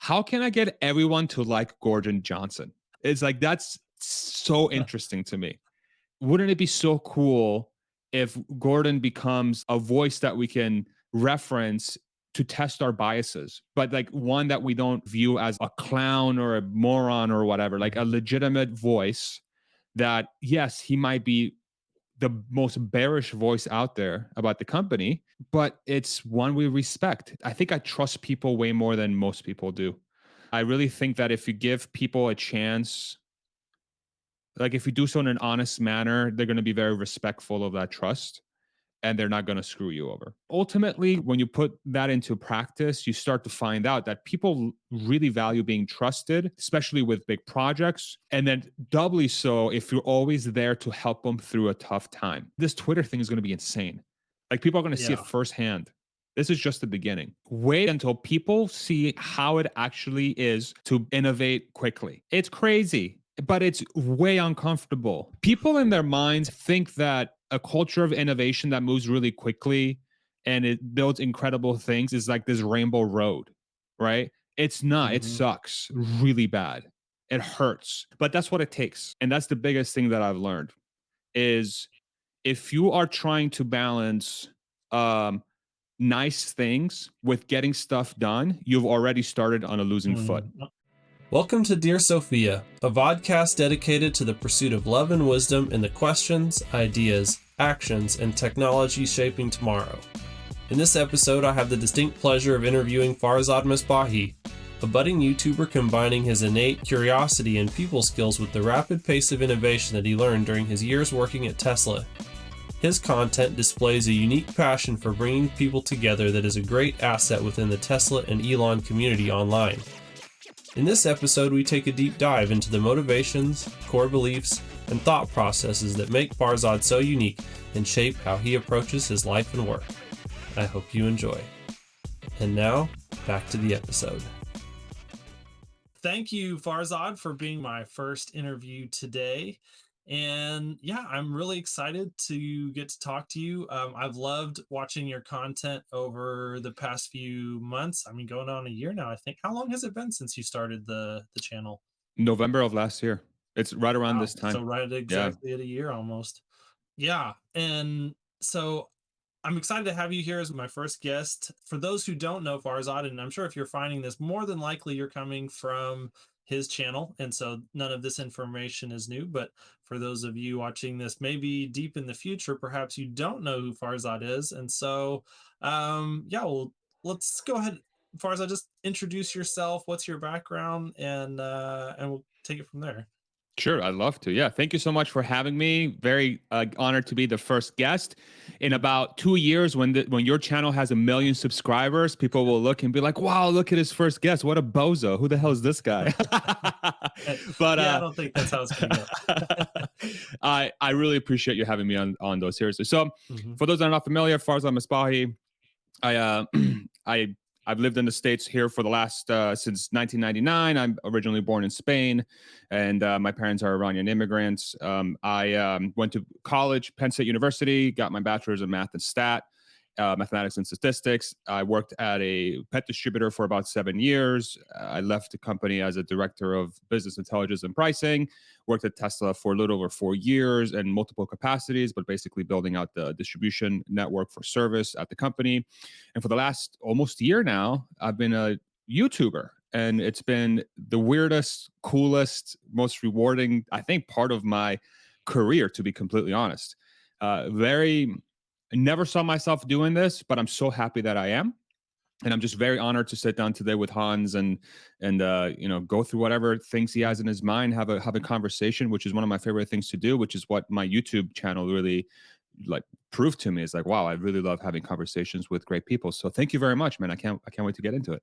how can I get everyone to like Gordon Johnson? It's like, that's so interesting to me. Wouldn't it be so cool if Gordon becomes a voice that we can reference to test our biases, but like one that we don't view as a clown or a moron or whatever, like a legitimate voice that, yes, he might be the most bearish voice out there about the company, but it's one we respect. I think I trust people way more than most people do. I really think that if you give people a chance, like if you do so in an honest manner, they're going to be very respectful of that trust and they're not going to screw you over. Ultimately, when you put that into practice, you start to find out that people really value being trusted, especially with big projects. And then doubly so if you're always there to help them through a tough time. This Twitter thing is going to be insane. Like people are going to see it Yeah. firsthand. This is just the beginning. Wait until people see how it actually is to innovate quickly. It's crazy, but it's way uncomfortable. People in their minds think that a culture of innovation that moves really quickly and it builds incredible things is like this rainbow road, right? It's not. It Mm-hmm. sucks really bad. It hurts, but that's what it takes. And that's the biggest thing that I've learned is if you are trying to balance um, nice things with getting stuff done, you've already started on a losing foot. Mm-hmm. Welcome to Dear Sophia, a vodcast dedicated to the pursuit of love and wisdom in the questions, ideas, actions, and technology shaping tomorrow. In this episode, I have the distinct pleasure of interviewing Farzad Mesbahi, a budding YouTuber combining his innate curiosity and people skills with the rapid pace of innovation that he learned during his years working at Tesla. His content displays a unique passion for bringing people together that is a great asset within the Tesla and Elon community online. In this episode, we take a deep dive into the motivations, core beliefs, and thought processes that make Farzad so unique and shape how he approaches his life and work. I hope you enjoy. And now, back to the episode. Thank you, Farzad, for being my first interview today. And yeah, I'm really excited to get to talk to you. I've loved watching your content over the past few months. I mean, going on a year now, I think. How long has it been since you started the channel? November of last year. It's right around Wow. this So time. right Yeah. exactly at a year almost. Yeah. And so I'm excited to have you here as my first guest. For those who don't know Farzad, and I'm sure if you're finding this, more than likely you're coming from his channel, and so none of this information is new. But for those of you watching this, maybe deep in the future, perhaps you don't know who Farzad is, and so yeah, well, let's go ahead, Farzad. Just introduce yourself. What's your background, and we'll take it from there. Sure, I'd love to. Yeah, thank you so much for having me. Very honored to be the first guest. In about 2 years, when your channel has 1 million subscribers, people will look and be like, "Wow, look at his first guest! What a bozo! Who the hell is this guy?" But Yeah, I don't think that's how it's going to go. I really appreciate you having me on those seriously. So, Mhm. for those that are not familiar, Farzad Mesbahi, I I I've lived in the States here for the last since 1999. I'm originally born in Spain, and my parents are Iranian immigrants. I went to college, Penn State University, got my bachelor's in math and mathematics and statistics. I worked at a pet distributor for about 7 years. I left the company as a director of business intelligence and pricing. Worked at Tesla for a little over 4 years in multiple capacities, but basically building out the distribution network for service at the company. And for the last almost year now, I've been a YouTuber. And it's been the weirdest, coolest, most rewarding, I think, part of my career, to be completely honest. Very I never saw myself doing this, but I'm so happy that I am. And I'm just very honored to sit down today with Hans and go through whatever things he has in his mind, have a conversation, which is one of my favorite things to do, which is what my YouTube channel really like proved to me. Is like, wow, I really love having conversations with great people. So thank you very much, man. I can't wait to get into it.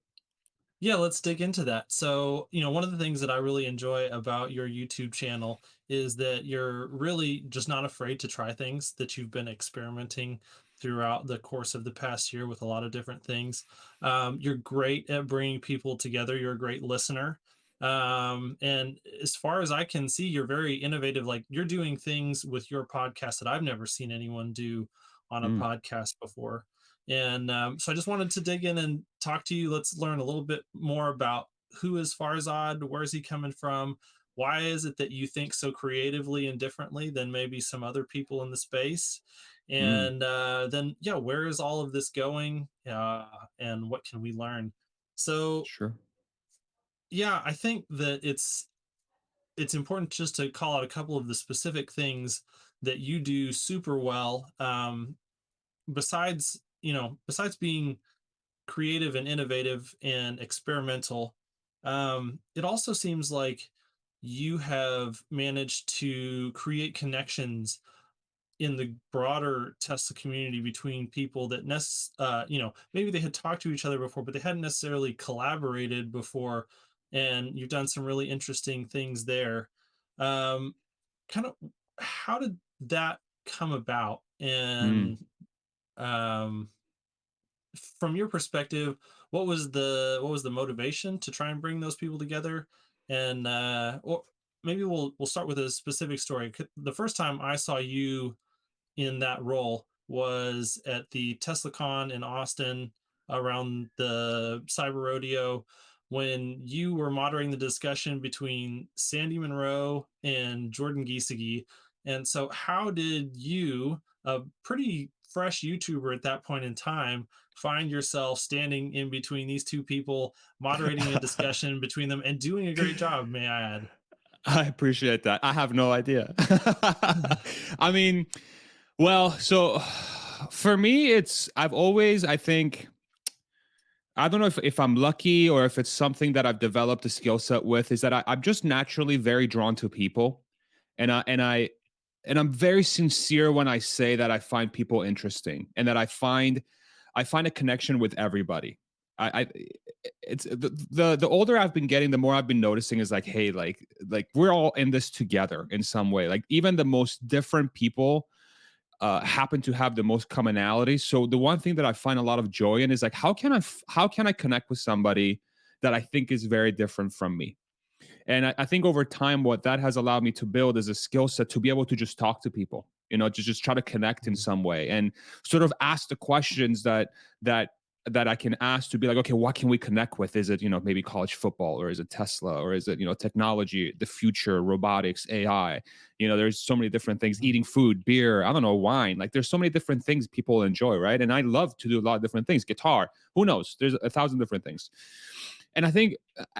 Yeah, let's dig into that. So, one of the things that I really enjoy about your YouTube channel is that you're really just not afraid to try things, that you've been experimenting throughout the course of the past year with a lot of different things. You're great at bringing people together. You're a great listener. And as far as I can see, you're very innovative. Like you're doing things with your podcast that I've never seen anyone do on a Mm. podcast before. And so I just wanted to dig in and talk to you. Let's learn a little bit more about who is Farzad? Where's he coming from? Why is it that you think so creatively and differently than maybe some other people in the space? Mm, And then, yeah, where is all of this going? And what can we learn? So, sure. yeah, I think that it's important just to call out a couple of the specific things that you do super well. Besides, besides being creative and innovative and experimental, it also seems like you have managed to create connections in the broader Tesla community between people that maybe they had talked to each other before, but they hadn't necessarily collaborated before, and you've done some really interesting things there. Um, Kind of, how did that come about? Mm. And um, from your perspective, what was the motivation to try and bring those people together? And or maybe we'll start with a specific story. The first time I saw you in that role was at the TeslaCon in Austin around the Cyber Rodeo, when you were moderating the discussion between Sandy Monroe and Jordan Giesecke. And so, how did you, a pretty fresh YouTuber at that point in time, find yourself standing in between these two people, moderating a discussion between them, and doing a great job, may I add? I appreciate that. I have no idea. I mean, well, so for me, I've always, I think, I don't know if I'm lucky or if it's something that I've developed a skill set with, is that I'm just naturally very drawn to people. And I'm very sincere when I say that I find people interesting and that I find a connection with everybody. I it's the older I've been getting, the more I've been noticing is like, hey, like we're all in this together in some way. Like even the most different people happen to have the most commonality. So the one thing that I find a lot of joy in is like, how can I connect with somebody that I think is very different from me? And I think over time, what that has allowed me to build is a skill set to be able to just talk to people, to just try to connect in Mhm, some way and sort of ask the questions that that I can ask to be like, okay, what can we connect with? Is it, maybe college football, or is it Tesla, or is it, technology, the future, robotics, AI? There's so many different things, mhm, eating food, beer, I don't know, wine. Like there's so many different things people enjoy, right? And I love to do a lot of different things, guitar, who knows? There's a thousand different things. And I think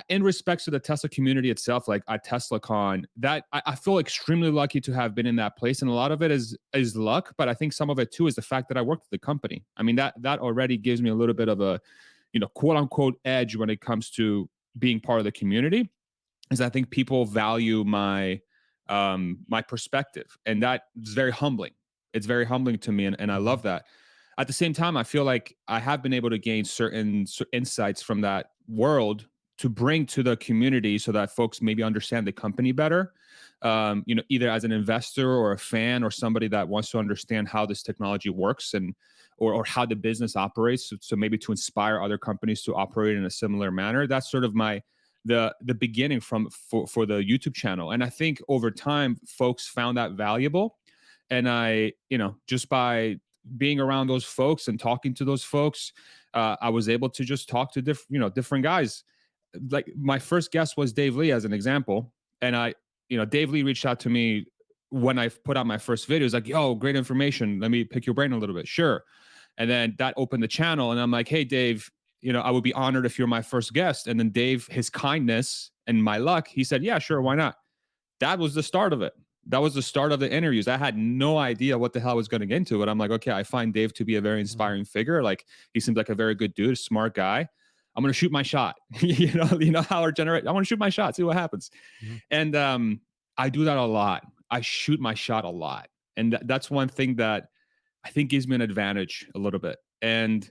in respects to the Tesla community itself, like at TeslaCon, that I feel extremely lucky to have been in that place. And a lot of it is luck, but I think some of it too is the fact that I worked at the company. I mean, that already gives me a little bit of a, quote unquote edge when it comes to being part of the community, is I think people value my perspective. And that is very humbling. It's very humbling to me, and I mhm, love that. At the same time, I feel like I have been able to gain certain insights from that world to bring to the community so that folks maybe understand the company better. Either as an investor or a fan or somebody that wants to understand how this technology works, and or how the business operates. So maybe to inspire other companies to operate in a similar manner. That's sort of the beginning for the YouTube channel. And I think over time, folks found that valuable. And just by being around those folks and talking to those folks, I was able to just talk to different guys. Like my first guest was Dave Lee, as an example. And Dave Lee reached out to me when I put out my first video. He's like, yo, great information. Let me pick your brain a little bit. Sure. And then that opened the channel. And I'm like, hey, Dave, I would be honored if you're my first guest. And then Dave, his kindness and my luck, he said, yeah, sure. Why not? That was the start of it. That was the start of the interviews. I had no idea what the hell I was going to get into it. I'm like, okay, I find Dave to be a very mhm, inspiring figure. Like he seems like a very good dude, a smart guy. I'm going to shoot my shot. How our generate. I want to shoot my shot, see what happens. mhm, And I do that a lot. I shoot my shot a lot. And that's one thing that I think gives me an advantage a little bit. And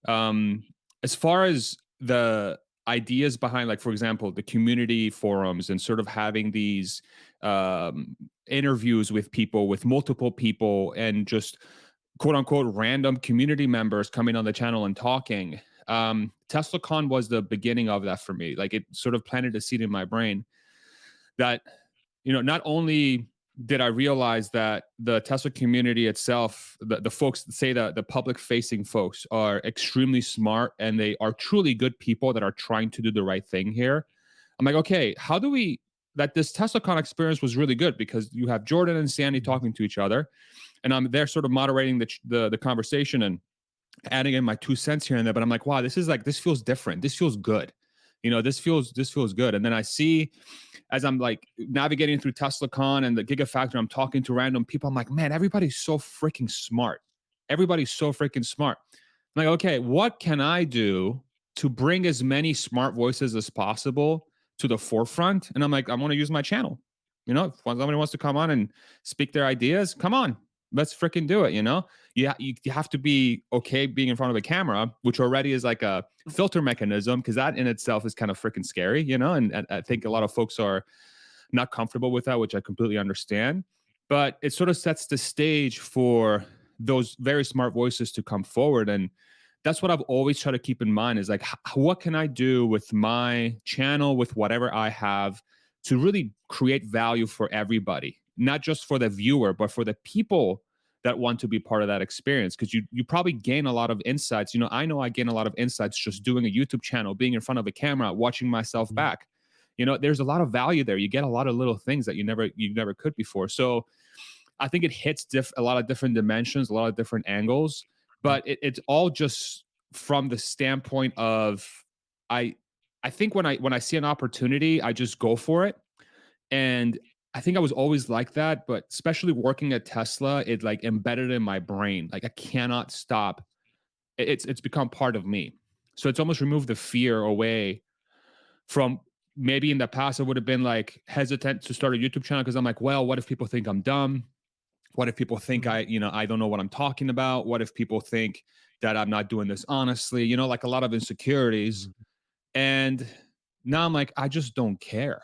um, as far as the ideas behind, like, for example, the community forums and sort of having these interviews with people, with multiple people, and just quote unquote random community members coming on the channel and talking. TeslaCon was the beginning of that for me. Like it sort of planted a seed in my brain that not only did I realize that the Tesla community itself, the folks, say the public facing folks, are extremely smart and they are truly good people that are trying to do the right thing here. I'm like, okay, how do we, that this TeslaCon experience was really good because you have Jordan and Sandy Mhm. talking to each other, and I'm there sort of moderating the conversation and adding in my 2 cents here and there. But I'm like, wow, this is like, this feels different. This feels good. This feels good. And then I see, as I'm like navigating through TeslaCon and the Gigafactory, I'm talking to random people. I'm like, man, everybody's so freaking smart. Everybody's so freaking smart. I'm like, okay, what can I do to bring as many smart voices as possible to the forefront? And I'm like, I want to use my channel. If somebody wants to come on and speak their ideas, come on, let's freaking do it. You have to be okay being in front of a camera, which already is like a filter mechanism, because that in itself is kind of freaking scary, and I think a lot of folks are not comfortable with that, which I completely understand. But it sort of sets the stage for those very smart voices to come forward. And that's what I've always tried to keep in mind is like, what can I do with my channel, with whatever I have, to really create value for everybody, not just for the viewer, but for the people that want to be part of that experience. Because you probably gain a lot of insights. I know I gain a lot of insights just doing a YouTube channel, being in front of a camera, watching myself Mhm. back. There's a lot of value there. You get a lot of little things that you never could before. So I think it hits a lot of different dimensions, a lot of different angles, but it's all just from the standpoint of, I I think when I see an opportunity, I just go for it. And I think I was always like that, but especially working at Tesla, it like embedded in my brain. Like I cannot stop. It's become part of me. So it's almost removed the fear away from, maybe in the past I would have been like hesitant to start a YouTube channel because I'm like, well, what if people think I'm dumb? What if people think Mhm. I don't know what I'm talking about? What if people think that I'm not doing this honestly? Like a lot of insecurities. Mhm. And now I'm like, I just don't care.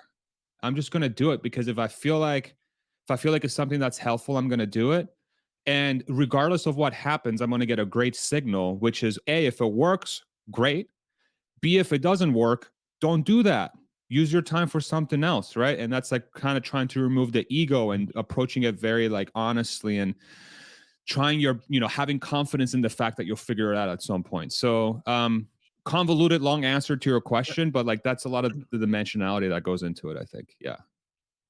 I'm just gonna do it because if I feel like it's something that's helpful, I'm gonna do it. And regardless of what happens, I'm gonna get a great signal, which is A, if it works, great. B, if it doesn't work, don't do that. Use your time for something else, right? And that's like kind of trying to remove the ego and approaching it very like honestly, and trying having confidence in the fact that you'll figure it out at some point. So convoluted long answer to your question, but like that's a lot of the dimensionality that goes into it, I think. Yeah.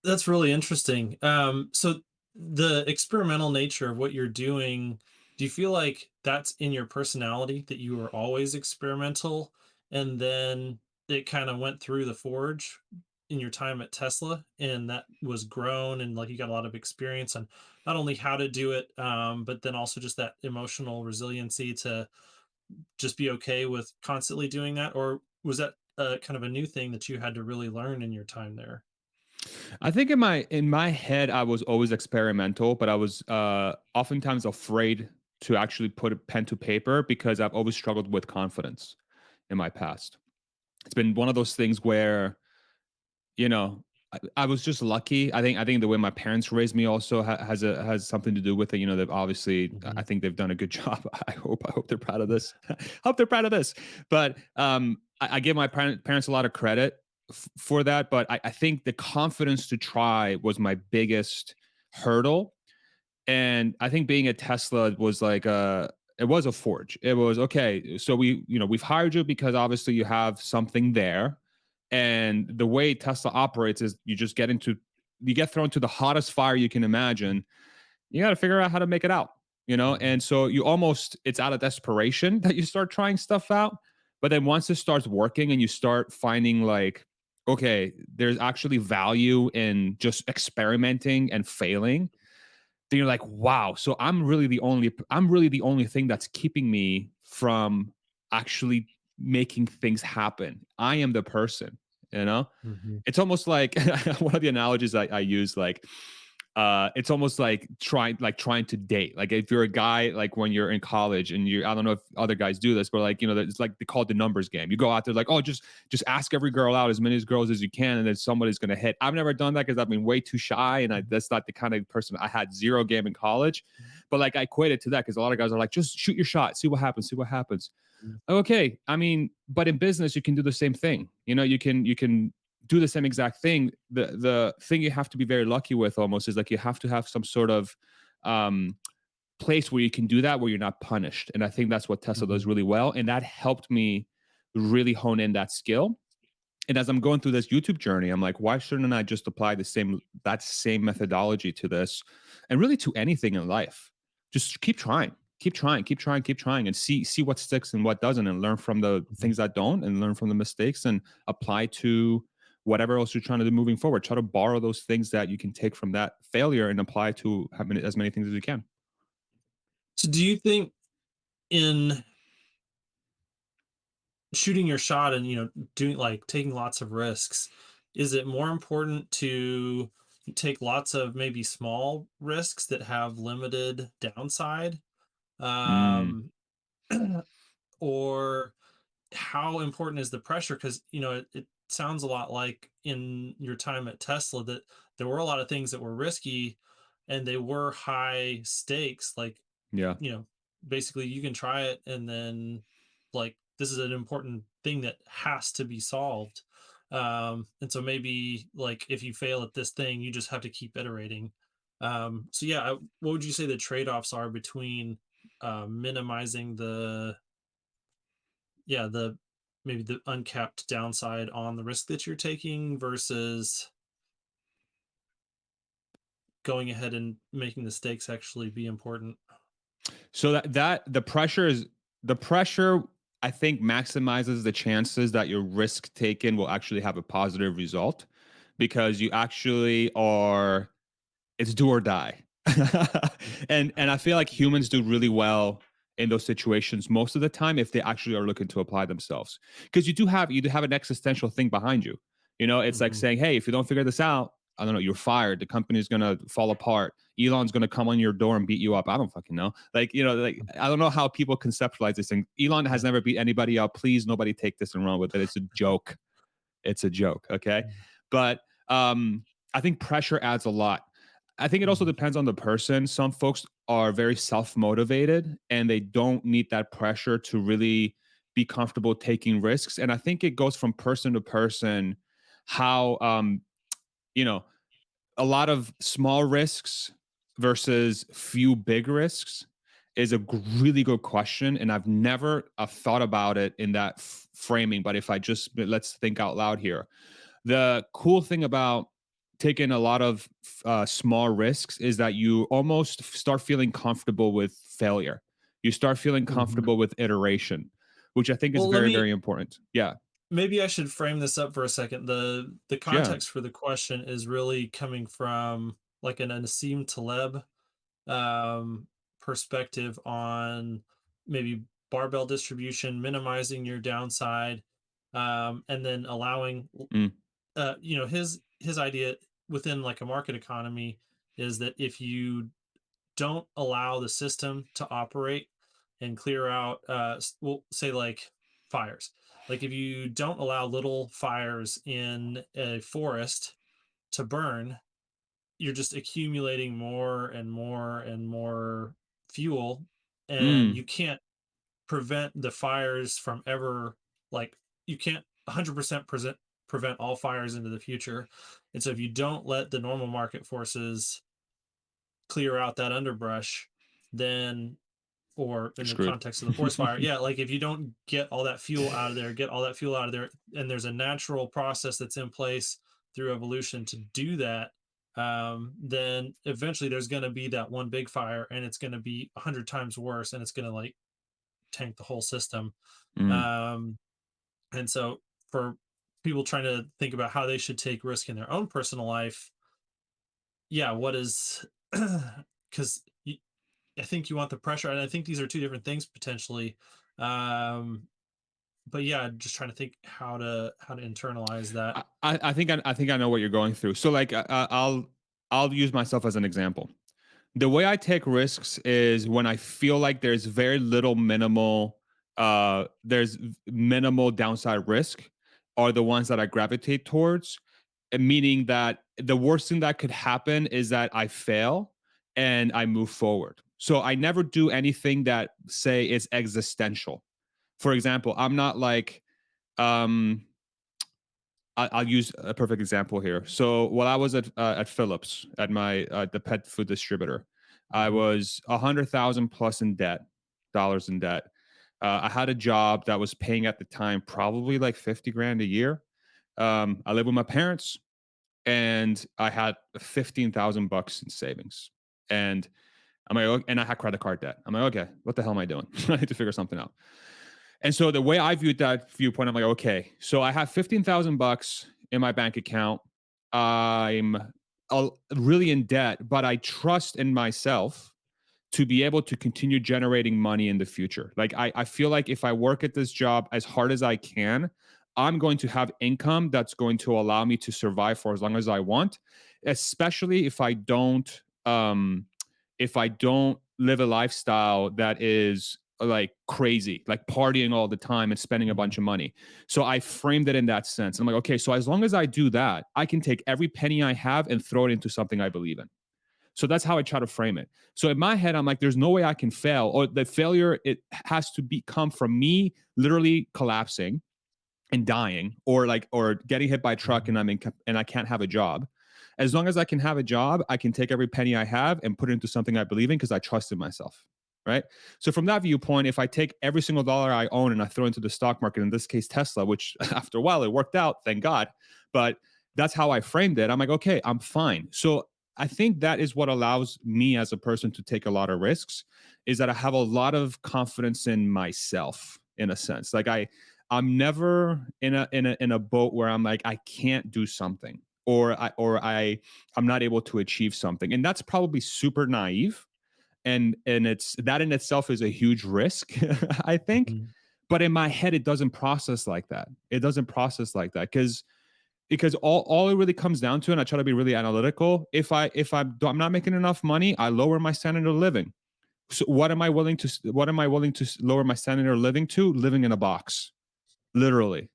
That's really interesting. So the experimental nature of what you're doing, do you feel like that's in your personality that you were always experimental and then it kind of went through the forge in your time at Tesla and that was grown and like you got a lot of experience on not only how to do it, but then also just that emotional resiliency to just be okay with constantly doing that? Or was that kind of a new thing that you had to really learn in your time there? I think in my head I was always experimental, but I was oftentimes afraid to actually put a pen to paper because I've always struggled with confidence in my past. It's been one of those things where you know, I was just lucky. I think the way my parents raised me also has something to do with it. They've obviously, I Mhm. think they've done a good job. I hope they're proud of this. Hope they're proud of this. But I give my parents a lot of credit for that. But I think the confidence to try was my biggest hurdle. And I think being at Tesla was like it was a forge. It was okay. So we've hired you because obviously you have something there, and the way Tesla operates is you get thrown to the hottest fire you can imagine. You got to figure out how to make it out, Mhm. and so it's out of desperation that you start trying stuff out. But then once it starts working and you start finding like, okay, there's actually value in just experimenting and failing, then you're like, wow, so I'm really the only thing that's keeping me from actually making things happen. I am the person, you know? Mhm. It's almost like one of the analogies I use, like it's almost like trying to date. Like if you're a guy, like when you're in college and I don't know if other guys do this, but like it's like they call it the numbers game. You go out there like, oh, just ask every girl out, as many girls as you can, and then somebody's gonna hit. I've never done that because I've been way too shy, and that's not the kind of person. I had zero game in college, but like I equated to that because a lot of guys are like, just shoot your shot, see what happens, see what happens. Mhm. Okay, I mean, but in business you can do the same thing. You can do the same exact thing. The thing you have to be very lucky with almost is like you have to have some sort of um place where you can do that where you're not punished. And I think that's what Tesla does Mhm. really well. And that helped me really hone in that skill. And as I'm going through this YouTube journey, I'm like, why shouldn't I just apply that same methodology to this and really to anything in life? Just keep trying, keep trying, keep trying, keep trying, and see what sticks and what doesn't, and learn from the Mhm. things that don't, and learn from the mistakes, and apply to whatever else you're trying to do moving forward. Try to borrow those things that you can take from that failure and apply to as many things as you can. So do you think in shooting your shot and doing like taking lots of risks, is it more important to take lots of maybe small risks that have limited downside, Mm, um or how important is the pressure? Because it sounds a lot like in your time at Tesla that there were a lot of things that were risky and they were high stakes, like yeah. you know basically you can try it and then like this is an important thing that has to be solved, and so maybe like if you fail at this thing you just have to keep iterating. So yeah, what would you say the trade-offs are between minimizing the yeah, the maybe the uncapped downside on the risk that you're taking versus going ahead and making the stakes actually be important? So that the pressure I think maximizes the chances that your risk taken will actually have a positive result, because you actually are it's do or die. And I feel like humans do really well in those situations most of the time if they actually are looking to apply themselves. Because you do have an existential thing behind you. It's like Mhm. saying, hey, if you don't figure this out, I don't know, you're fired. The company's gonna fall apart. Elon's gonna come on your door and beat you up. I don't fucking know. Like I don't know how people conceptualize this thing. Elon has Yeah. never beat anybody up. Please, nobody take this and run with it. It's a joke. It's a joke. Okay. But I think pressure adds a lot. I think it also Mhm. depends on the person. Some folks are very self motivated and they don't need that pressure to really be comfortable taking risks. And I think it goes from person to person how, you know, a lot of small risks versus few big risks is a really good question, and I've never thought about it in that framing. But if I just let's think out loud here, the cool thing about taking a lot of small risks is that you almost start feeling comfortable with failure. You start feeling Mhm. comfortable with iteration, which I think is Well, let very, me very important. Yeah. maybe I should frame this up for a second. The Yeah. context for the question is really coming from like an Nassim Taleb um, perspective on maybe barbell distribution, minimizing your downside, and then allowing Mm, his idea within like a market economy is that if you don't allow the system to operate and clear out we'll say like fires, like if you don't allow little fires in a forest to burn, you're just accumulating more and more and more fuel, and mm, you can't prevent the fires from ever like you can't 100% prevent all fires into the future. And so if you don't let the normal market forces clear out that underbrush, then or you're in the screwed. context of the forest fire, yeah, like if you don't get all that fuel out of there, get all that fuel out of there, and there's a natural process that's in place through evolution to do that, then eventually there's going to be that one big fire, and it's going to be 100 times worse, and it's going to like tank the whole system. Mm. Um, and so for people trying to think about how they should take risk in their own personal life, yeah, what is because I think you want the pressure, and I think these are two different things potentially. Um, but yeah, just trying to think how to internalize that. I think I know what you're going through. So like I'll use myself as an example. The way I take risks is when I feel like there's minimal downside risk are the ones that I gravitate towards, and meaning that the worst thing that could happen is that I fail and I move forward. So I never do anything that say is existential. For example, I'm not like um I'll use a perfect example here. So while I was at Phillips at my the pet food distributor, I Mhm. was 100,000 plus in debt, dollars in debt. I had a job that was paying at the time probably like 50 grand a year. I lived with my parents, and I had 15,000 bucks in savings. And I'm like, and I had credit card debt. I'm like, okay, what the hell am I doing? I need to figure something out. And so the way I viewed that viewpoint, I'm like, okay, so I have 15,000 bucks in my bank account. I'm really in debt, but I trust in myself to be able to continue generating money in the future. Like I feel like if I work at this job as hard as I can, I'm going to have income that's going to allow me to survive for as long as I want, especially if I don't live a lifestyle that is like crazy, like partying all the time and spending a Mhm. bunch of money. So I framed it in that sense. I'm like, okay, so as long as I do that, I can take every penny I have and throw it into something I believe in. So that's how I try to frame it. So in my head, I'm like, there's no way I can fail, or the failure it has to come from me literally collapsing and dying, or getting hit by a truck and Mhm. and I can't have a job. As long as I can have a job, I can take every penny I have and put it into something I believe in because I trust in myself. Right. So from that viewpoint, if I take every single dollar I own and I throw into the stock market, in this case Tesla, which after a while it worked out, thank God. But that's how I framed it. I'm like, okay, I'm fine. So I think that is what allows me as a person to take a lot of risks, is that I have a lot of confidence in myself in a sense. Like I'm never in a boat where I'm like I can't do something, I'm not able to achieve something. And that's probably super naive, and it's that in itself is a huge risk, I think. Mhm. But in my head it doesn't process like that. It doesn't process like that because all it really comes down to, and I try to be really analytical, I'm not making enough money, I lower my standard of living. So what am I willing to lower my standard of living to? Living in a box, literally.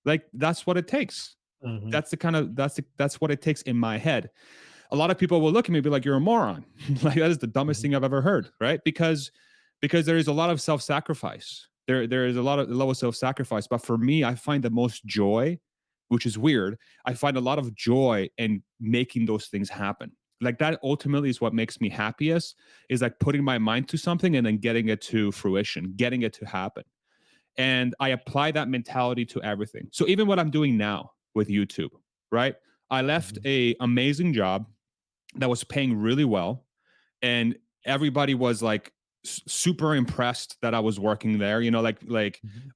Like that's what it takes. Mhm. That's what it takes in my head. A lot of people will look at me and be like, "You're a moron." Like that is the dumbest Mhm. thing I've ever heard, right? Because there is a lot of self-sacrifice. There is a lot of level of self-sacrifice. But for me, I find the most joy, which is weird. I find a lot of joy in making those things happen. Like that ultimately is what makes me happiest, is like putting my mind to something and then getting it to fruition, getting it to happen. And I apply that mentality to everything. So even what I'm doing now with YouTube, right? I left Mhm. a amazing job that was paying really well, and everybody was like super impressed that I was working there. Like Mhm.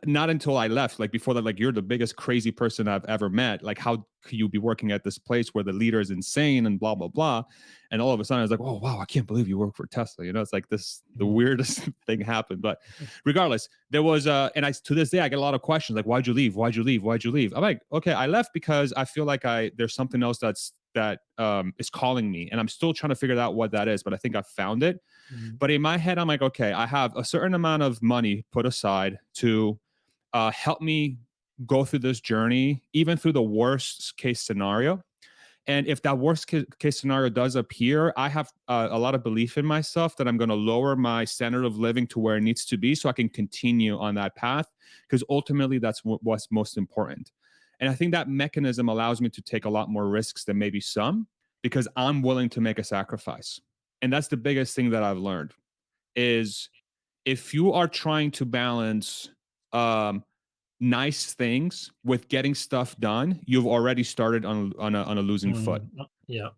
not until I left, like before that, like you're the biggest crazy person I've ever met. Like, how could you be working at this place where the leader is insane and blah blah blah? And all of a sudden, I was like, oh wow, I can't believe you work for Tesla. It's like the Mhm. weirdest thing happened. But regardless, there was and I to this day I get a lot of questions like, why'd you leave? Why'd you leave? Why'd you leave? I'm like, okay, I left because I feel like there's something else that is calling me, and I'm still trying to figure out what that is. But I think I found it. Mhm. But in my head, I'm like, okay, I have a certain amount of money put aside to help me go through this journey, even through the worst case scenario. And if that case scenario does appear, I have a lot of belief in myself that I'm going to lower my standard of living to where it needs to be so I can continue on that path, because ultimately that's what's most important. And I think that mechanism allows me to take a lot more risks than maybe some, because I'm willing to make a sacrifice. And that's the biggest thing that I've learned is, if you are trying to balance um, nice things with getting stuff done, you've already started on a losing foot. Mhm. Yeah.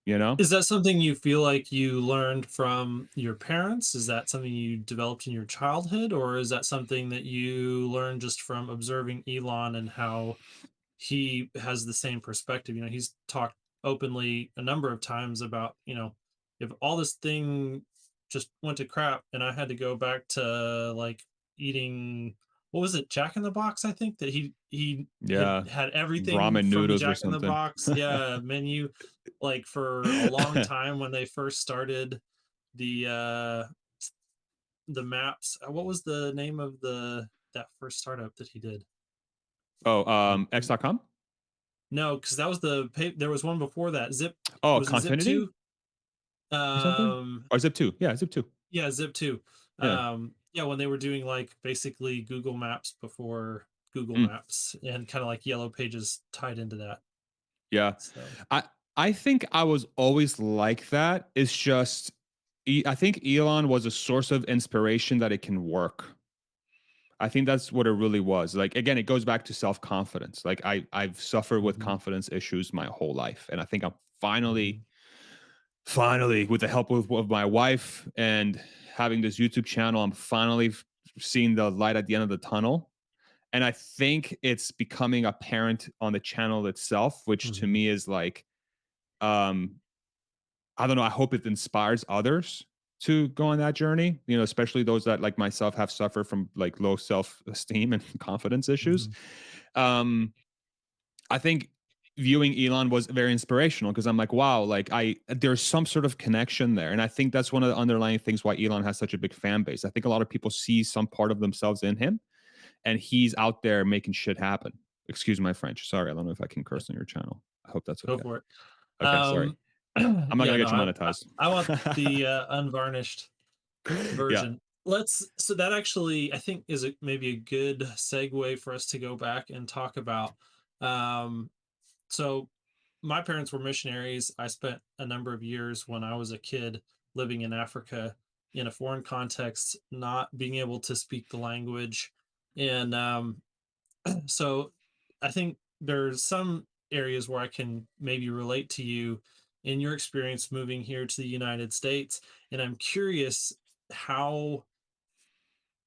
You know? Is that something you feel like you learned from your parents? Is that something you developed in your childhood, or is that something that you learned just from observing Elon and how he has the same perspective? He's talked openly a number of times about, if all this thing just went to crap and I had to go back to like eating, what was it, Jack in the Box? I think that he Yeah, had everything ramen from noodles or Jack in the something. Box, yeah, menu, like for a long time when they first started the maps. What was the name of the that first startup that he did? Oh, Um, X.com no, because that was there was one before that. Oh, Was it Zip Confinity 2? or something, or Zip 2. Yeah, Zip 2. Yeah, Zip 2. Yeah. Yeah, when they were doing like basically Google Maps before Google Mm, Maps and kind of like Yellow Pages tied into that. yeah. So, I I think I was always like that. It's just I think Elon was a source of inspiration that it can work. I think that's what it really was. Like again, it goes back to self-confidence. Like I've suffered with mhm, confidence issues my whole life. And I think I'm mhm, finally, with the help of my wife and having this YouTube channel, I'm finally seeing the light at the end of the tunnel. And I think it's becoming apparent on the channel itself, which to mhm, me is like, um, I don't know. I hope it inspires others to go on that journey, especially those that like myself have suffered from like low self-esteem and confidence issues. mhm, Um, I think viewing Elon was very inspirational because I'm like, wow, like there's some sort of connection there. And I think that's one of the underlying things why Elon has such a big fan base. I think a lot of people see some part of themselves in him and he's out there making shit happen. Excuse my French. Sorry, I don't know if I can yeah, curse on your channel. I hope that's go okay. for it. Okay, sorry. I'm not Yeah, gonna no, get you monetized. I want the unvarnished Yeah. version. So that actually I think is maybe a good segue for us to go back and talk about. Um, so my parents were missionaries. I spent a number of years when I was a kid living in Africa in a foreign context, not being able to speak the language. And so I think there's some areas where I can maybe relate to you in your experience moving here to the United States. And I'm curious how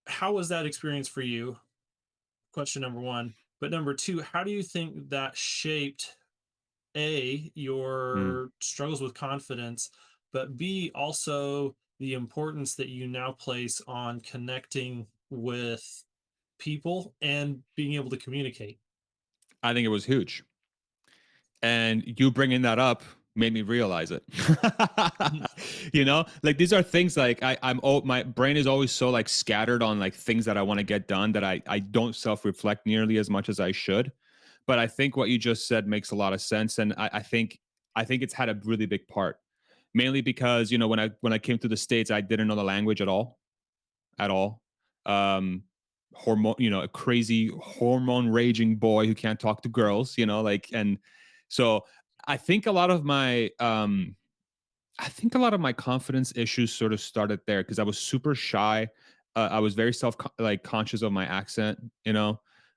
how was that experience for you? Question number one. But number two, how do you think that shaped A, Mm. your struggles with confidence, but B, also the importance that you now place on connecting with people and being able to communicate? I think it was huge. And you bringing that up made me realize it. Mhm, Like these are things like my brain is always so like scattered on like things that I want to get done that I don't self-reflect nearly as much as I should. But I think what you just said makes a lot of sense. And I think it's had a really big part. Mainly because, when I came to the States, I didn't know the language at all. Um, a crazy hormone raging boy who can't talk to girls, like, and so I think a lot of my, confidence issues sort of started there because I was super shy. I was very like conscious of my accent,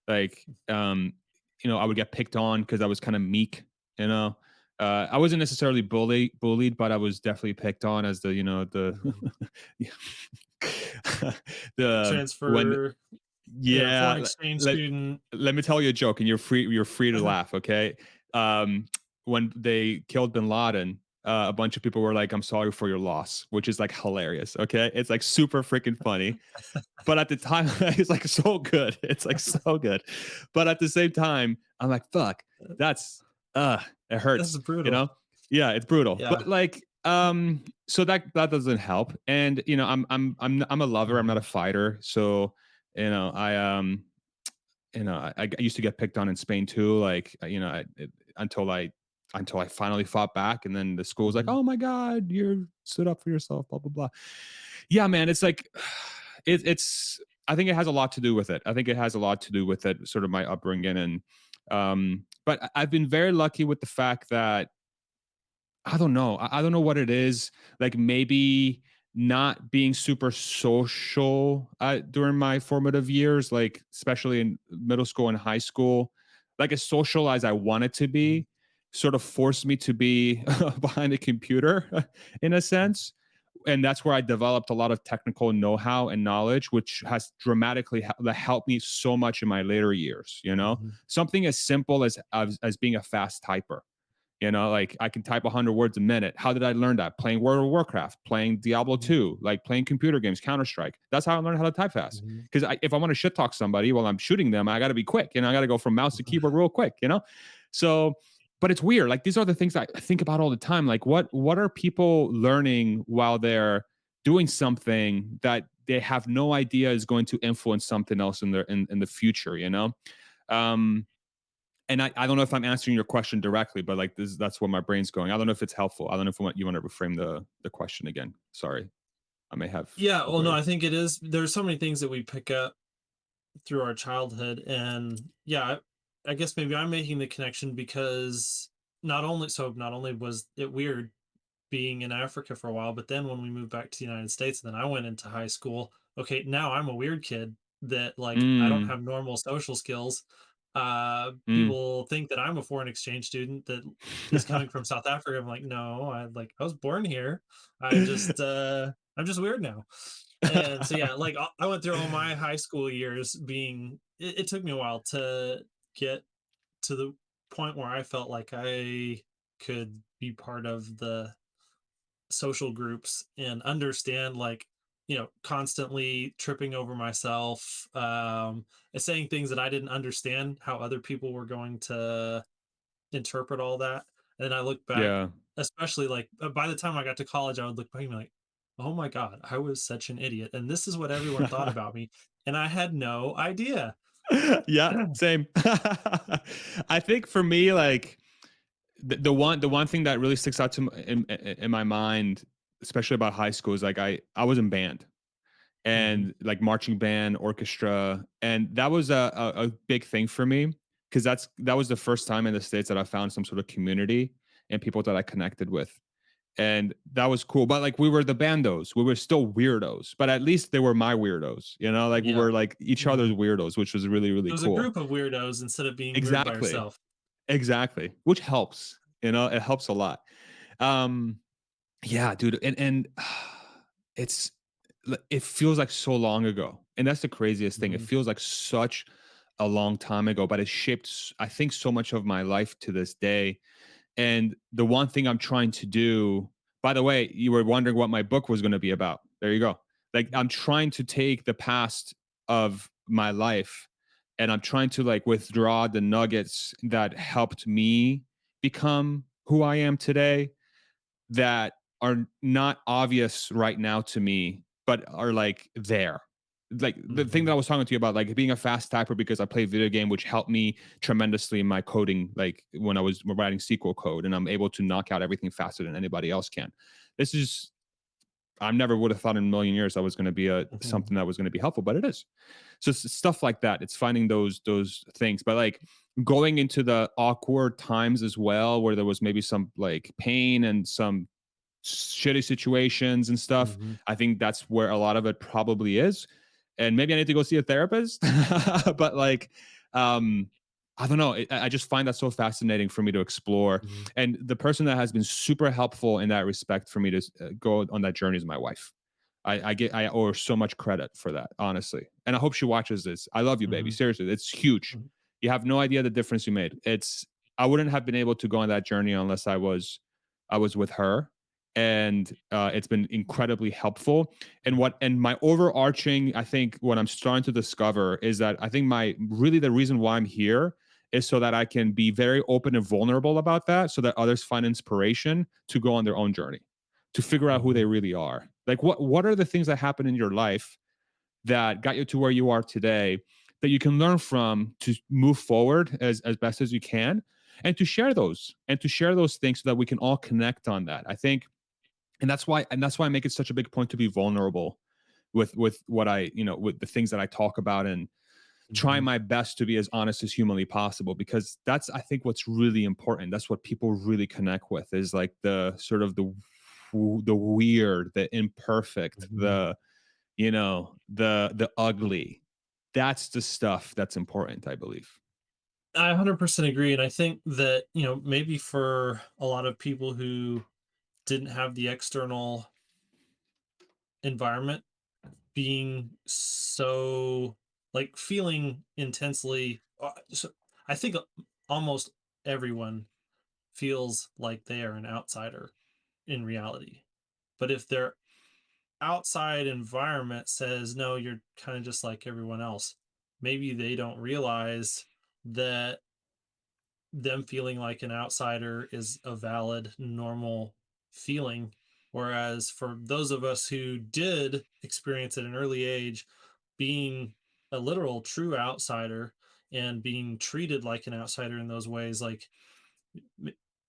like, I would get picked on because I was kind of meek, you know. I wasn't necessarily bullied, but I was definitely picked on as the mhm. the when Transfer, yeah, yeah, foreign exchange let student. let me tell you a joke, and you're free to laugh. Okay, um, when they killed Bin Laden, a bunch of people were like, "I'm sorry for your loss," which is like hilarious. Okay, it's like super freaking funny. But at the time, it's like so good. It's like so good. But at the same time, I'm like, fuck, that's it That's hurts, you brutal. know? Yeah, it's brutal. Yeah. But like, so that doesn't help. And I'm a lover, I'm not a Mhm, fighter. So, I used to get picked on in Spain too, like, until I finally fought back, and then the school was like, mhm, "Oh my god, you stood up for yourself," blah blah blah. Yeah, man, it's like it's. I think it has a lot to do with it. I think it has a lot to do with it, sort of my upbringing, and but I've been very lucky with the fact that I don't know. I don't know what it is. Like maybe not being super social during my formative years, like especially in middle school and high school, like as social as I wanted to mhm, be, sort of forced me to be behind a computer in a sense. And that's where I developed a lot of technical know-how and knowledge, which has dramatically helped me so much in my later years. mhm, Something as simple as being a fast typer. Like I can type 100 words a minute. How did I learn that? Playing World of Warcraft, playing Diablo mhm, 2, like playing computer games, Counter Strike. That's how I learned how to type fast. mhm. Because if I want to shit talk somebody while I'm shooting them, I got to be quick. I got to go from mouse to keyboard real quick. So, but it's weird. Like these are the things I think about all the time. Like what are people learning while they're doing something that they have no idea is going to influence something else in the future. Um, and I don't know if I'm answering your question directly, but like that's where my brain's going. I don't know if it's helpful. I don't know if you want to reframe the question again. Sorry, I may have Yeah, well, no, over. I think it is. There's so many things that we pick up through our childhood. And yeah, I guess maybe I'm making the connection because not only was it weird being in Africa for a while, but then when we moved back to the United States and then I went into high school, okay, now I'm a weird kid that like I don't Mm, have normal social skills. mm. People think that I'm a foreign exchange student that is coming from South Africa. I'm like, no, I was born here. I'm just weird now. And so yeah, like I went through all my high school years being it took me a while to get to the point where I felt like I could be part of the social groups and understand like constantly tripping over myself, and saying things that I didn't understand how other people were going to interpret all that. And then I look back, Yeah. especially like by the time I got to college, I would look back and be like, oh my god, I was such an idiot and this is what everyone thought about me and I had no idea. Yeah, same. I think for me, like the one thing that really sticks out in my mind, especially about high school, is like I was in band Hmm. and like marching band, orchestra, and that was a big thing for me because that was the first time in the States that I found some sort of community and people that I connected with. And that was cool. But like we were the bandos, we were still weirdos, but at least they were my weirdos, like we Yeah. were like each other's Hmm. weirdos, which was really, It really was a cool. group of weirdos instead of being weird by Exactly. yourself. Exactly. Which helps, it helps a lot. Um, yeah, dude. And it's, it feels like so long ago. And that's the craziest thing. It Hmm. feels like such a long time ago, but it shaped, I think, so much of my life to this day. And the one thing I'm trying to do, by the way, you were wondering what my book was going to be about. There you go. Like I'm trying to take the past of my life and I'm trying to like withdraw the nuggets that helped me become who I am today that are not obvious right now to me, but are like there. Like the thing Hmm. that I was talking to you about, like being a fast typer because I play video game, which helped me tremendously in my coding, like when I was writing SQL code, and I'm able to knock out everything faster than anybody else can. This is I never would have thought in a million years that was going to be a Hmm. something that was going to be helpful, but it is. So it's stuff like that. It's finding those things, but like going into the awkward times as well, where there was maybe some like pain and some shitty situations and stuff. Hmm. I think that's where a lot of it probably is. And maybe I need to go see a therapist. But like, um, I don't know. I just find that so fascinating for me to explore. Hmm. And the person that has been super helpful in that respect for me to go on that journey is my wife. I owe her so much credit for that, honestly. And I hope she watches this. I love you, baby. Hmm. Seriously, it's huge. You have no idea the difference you made. I wouldn't have been able to go on that journey unless I was with her, and it's been incredibly helpful. And my overarching, I think, what I'm starting to discover is that I think my really the reason why I'm here is so that I can be very open and vulnerable about that, so that others find inspiration to go on their own journey, to figure out who they Hmm. really are. Like what are the things that happen in your life that got you to where you are today that you can learn from to move forward as best as you can, and to share those things so that we can all connect on that. I think, and that's why I make it such a big point to be vulnerable with what with the things that I talk about, and try Hmm. my best to be as honest as humanly possible, because that's, I think, what's really important. That's what people really connect with, is like the sort of the weird, the imperfect, Hmm. the ugly. That's the stuff that's important, I believe. I 100% agree. And I think that, maybe for a lot of people who didn't have the external environment being so like feeling intensely, so I think almost everyone feels like they are an outsider in reality. But if their outside environment says, no, you're kind of just like everyone else, maybe they don't realize that them feeling like an outsider is a valid, normal feeling. Whereas for those of us who did experience at an early age being a literal true outsider and being treated like an outsider in those ways, like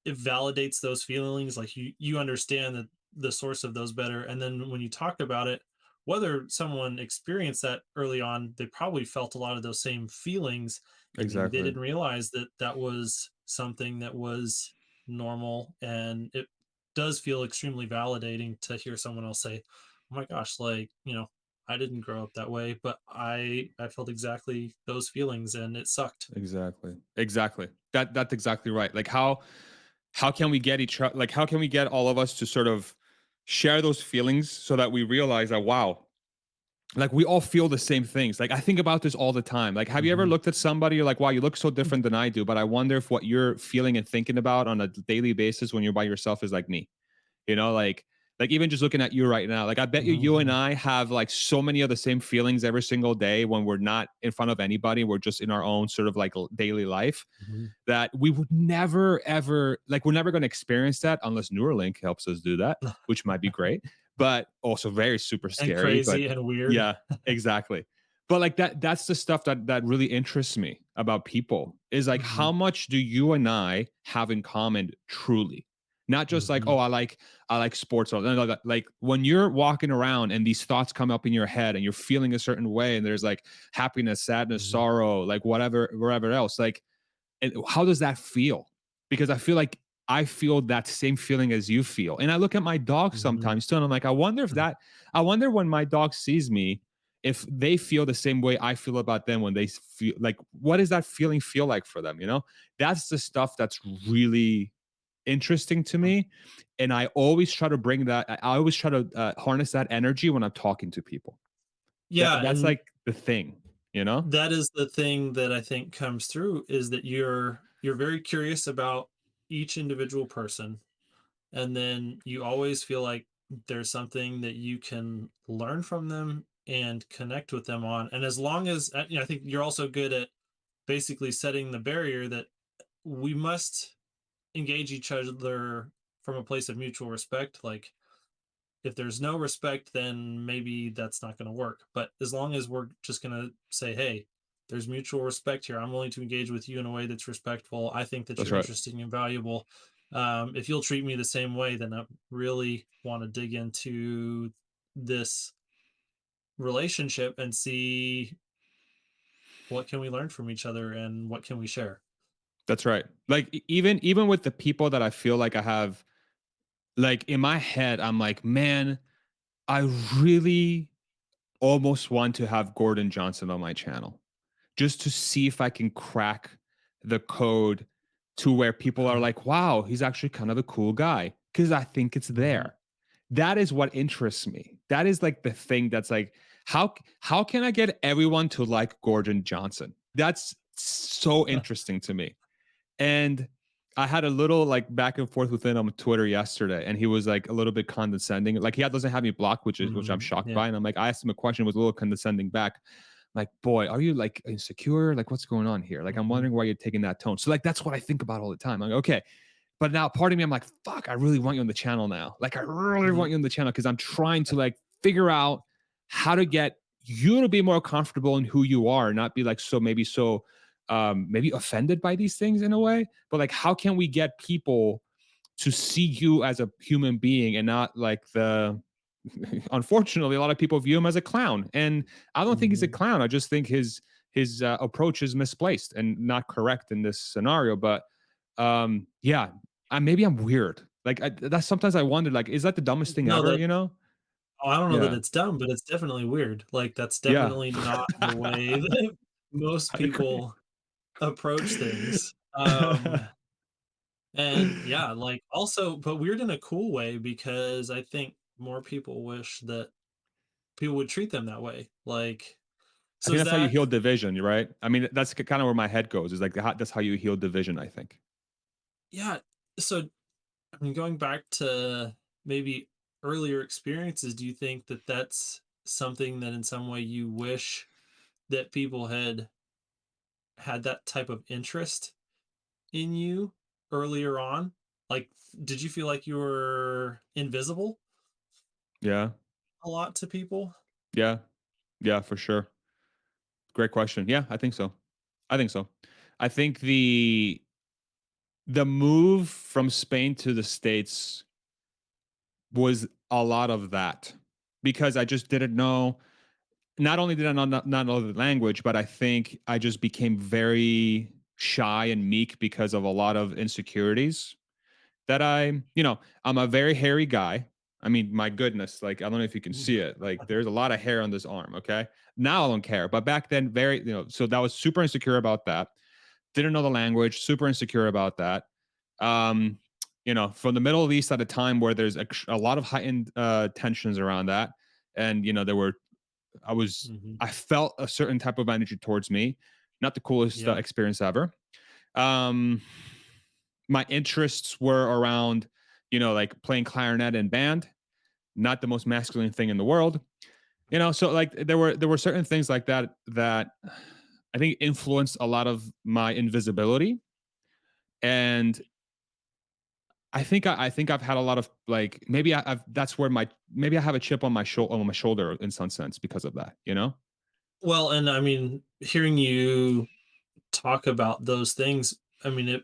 it validates those feelings. Like you understand that the source of those better. And then when you talk about it whether someone experienced that early on, they probably felt a lot of those same feelings, and maybe they Exactly. didn't realize that that was something that was normal. And it does feel extremely validating to hear someone else say, "Oh my gosh, like, I didn't grow up that way, but I felt exactly those feelings and it sucked." Exactly. Exactly. That's exactly right. Like how can we get each other, like how can we get all of us to sort of share those feelings so that we realize that wow, like we all feel the same things. Like I think about this all the time. Like have you ever Mhm. looked at somebody, you're like, wow, you look so different than I do, but I wonder if what you're feeling and thinking about on a daily basis when you're by yourself is like me. Like even just looking at you right now, like I bet you and Mhm. I have like so many of the same feelings every single day when we're not in front of anybody, we're just in our own sort of like daily life, Mhm. that we would never ever, like we're never going to experience that unless Neuralink helps us do that, which might be great, but also very super And scary. But crazy and weird. yeah, exactly. But like that's the stuff that really interests me about people, is like Mhm. how much do you and I have in common truly? Not just like, oh, Mhm. I like sports. Or no, like when you're walking around and these thoughts come up in your head and you're feeling a certain way, and there's like happiness, sadness, Mhm. sorrow, like whatever else, like, and how does that feel? Because I feel like I feel that same feeling as you feel. And I look at my dog Mhm. sometimes too, and I'm like, I wonder when my dog sees me, if they feel the same way I feel about them when they feel like, what does that feeling feel like for them? That's the stuff that's really interesting to me. And I always try to bring that, I always try to harness that energy when I'm talking to people. Yeah, That's and like the thing, you know? that is the thing that I think comes through, is that you're very curious about each individual person, and then you always feel like there's something that you can learn from them and connect with them on. And as long as I think you're also good at basically setting the barrier that we must engage each other from a place of mutual respect. Like, if there's no respect, then maybe that's not going to work. But as long as we're just going to say, hey, there's mutual respect here, I'm willing to engage with you in a way that's respectful. I think that That's you're right. interesting and valuable. If you'll treat me the same way, then I really want to dig into this relationship and see what can we learn from each other and what can we share. That's right. Like even with the people that I feel like I have, like in my head, I'm like, man, I really almost want to have Gordon Johnson on my channel just to see if I can crack the code to where people are like, wow, he's actually kind of a cool guy. Cause I think it's Mhm. there. That is what interests me. That is like the thing that's like, how can I get everyone to like Gordon Johnson? That's so interesting to me. And I had a little like back and forth with him on Twitter yesterday, and he was like a little bit condescending. Like he doesn't have me blocked, which I'm Mhm. shocked Yeah. by. And I'm like, I asked him a question, was a little condescending back. Like, boy, are you like insecure? Like, what's going on here? Like, I'm Mhm. wondering why you're taking that tone. So like, that's what I think about all the time. I'm like, okay, but now part of me, I'm like, fuck, I really want you on the channel now. Like, I really Mhm. want you on the channel because I'm trying to like figure out how to get you to be more comfortable in who you are, not be like maybe offended by these things in a way. But like, how can we get people to see you as a human being and not like the unfortunately a lot of people view him as a clown, and I don't think he's a Mhm. clown. I just think his approach is misplaced and not correct in this scenario. But yeah, maybe I'm weird. Like that's sometimes I wonder, like, is that the dumbest thing No, ever? that I don't know that Yeah, it's dumb, but it's definitely weird. Like, that's yeah. definitely not the way that most I agree. people approach things. And yeah, like, also, but weird in a cool way, because I think more people wish that people would treat them that way. Like, I so think is that's how you that, heal division, right? I mean, that's kind of where my head goes. Is like that's how you heal division. I think. yeah. So, I mean, going back to maybe earlier experiences, do you think that that's something that in some way you wish that people had that type of interest in you earlier on? Like, did you feel like you were invisible Yeah, a lot to people? yeah, yeah, for sure. Great question. Yeah, I think so. I think so. I think the move from Spain to the States was a lot of that because I just didn't know. Not only did I not know the language, but I think I just became very shy and meek because of a lot of insecurities that I'm a very hairy guy. I mean, my goodness, like I don't know if you can see it. Like there's a lot of hair on this arm, okay? Now I don't care, but back then very, so that was super insecure about that. Didn't know the language, super insecure about that. Um, from the Middle East at a time where there's a lot of heightened tensions around that, and there were, I was, Hmm. I felt a certain type of energy towards me. Not the coolest Yeah. experience ever. Um, my interests were around, like playing clarinet and band. Not the most masculine thing in the world. So like there were certain things like that that I think influenced a lot of my invisibility. And I think I've had a lot of like maybe I've that's where my maybe I have a chip on my shoulder in some sense because of that. Well, and I mean, hearing you talk about those things, I mean,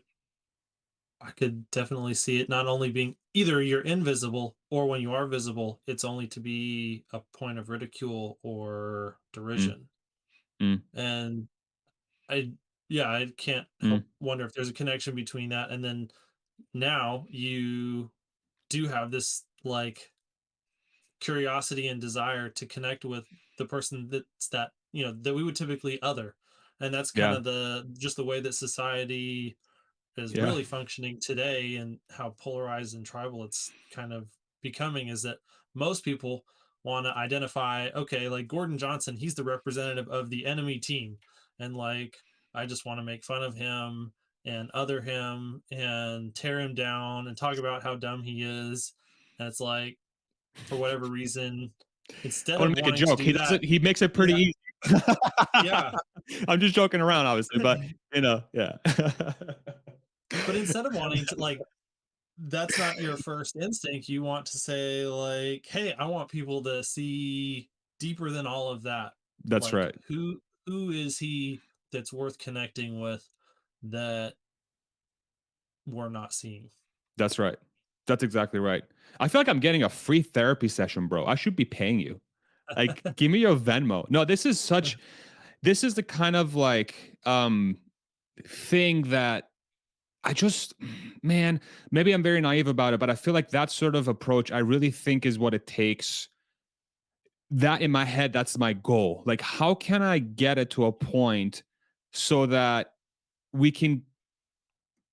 I could definitely see it not only being either you're invisible or when you are visible, it's only to be a point of ridicule or Mm, derision. mm, And I, yeah, I can't mm. help wonder if there's a connection between that. And then now you do have this like curiosity and desire to connect with the person that we would typically other. And that's kind Yeah, of just the way that society is yeah. really functioning today and how polarized and tribal it's kind of becoming is that most people want to identify, okay, like Gordon Johnson, he's the representative of the enemy team, and like I just want to make fun of him and other him and tear him down and talk about how dumb he is. And it's like, for whatever reason, I instead want of to make a wanting to joke. do He that, doesn't. He makes it pretty yeah, easy. yeah. I'm just joking around, obviously, but yeah. But instead of wanting to like, that's not your first instinct. You want to say like, "Hey, I want people to see deeper than all of that. That's Like, right. who is he that's worth connecting with that we're not seeing?" That's right. That's exactly right. I feel like I'm getting a free therapy session, bro. I should be paying you. Like, give me your Venmo. No, this is the kind of like thing that I just man, maybe I'm very naive about it, but I feel like that sort of approach I really think is what it takes. That in my head, that's my goal. Like, how can I get it to a point so that we can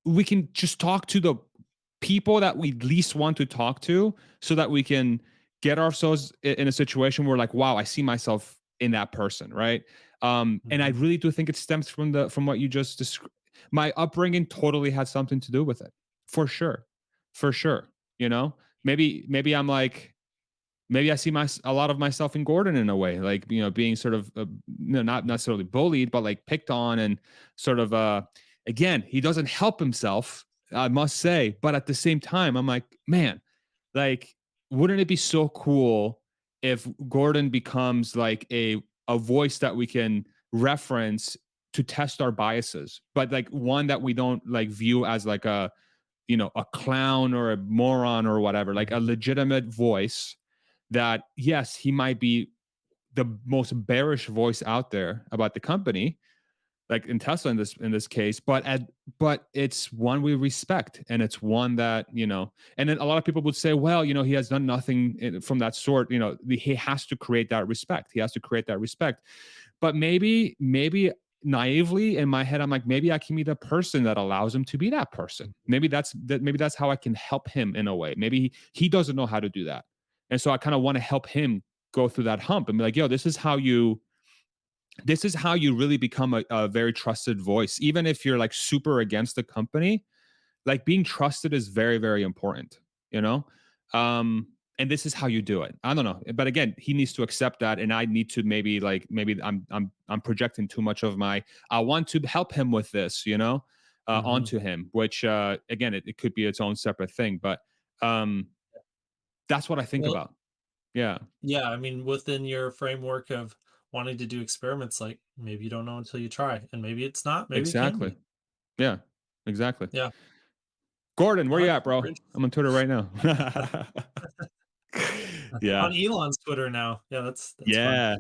we can just talk to the people that we least want to talk to so that we can get ourselves in a situation where like wow, I see myself in that person, right? And I Mhm, really do think it stems from what you just described. My upbringing totally had something to do with it, for sure, for sure. Maybe I'm like, maybe I see a lot of myself in Gordon in a way, like being sort of not mhm, necessarily bullied, but like picked on and sort of again, he doesn't help himself, I must say, but at the same time, I'm like, man, like, wouldn't it be so cool if Gordon becomes like a voice that we can reference to test our biases, but like one that we don't like view as like a clown or a moron or whatever, like a mhm, legitimate voice that yes, he might be the most bearish voice out there about the company, like in Tesla in this case, but it's one we respect, and it's one that and then a lot of people would say, well, he has done nothing from that sort. He has to create that respect. He has to create that respect. But maybe naively in my head, I'm like, maybe I can be the person that allows him to be that person. Maybe that's how I can help him in a way. Maybe he doesn't know how to do that. And so I kind of want to help him go through that hump and be like, yo, this is how you really become a very trusted voice. Even if you're like super against the company, like being trusted is very, very important, you know? And this is how you do it. I don't know. But again, he needs to accept that. And I need to maybe I'm projecting too much of my, I want to help him with this, mhm. onto him, which again, it could be its own separate thing. But um that's what I think Well, about. Yeah, yeah, I mean, within your framework of wanting to do experiments, like maybe you don't know until you try, and maybe it's not, maybe it can exactly. be. Yeah, exactly. Yeah, Gordon, where you no, at, bro? super I'm on Twitter right now. Yeah. On Elon's Twitter now. Yeah, that's fun. Yeah.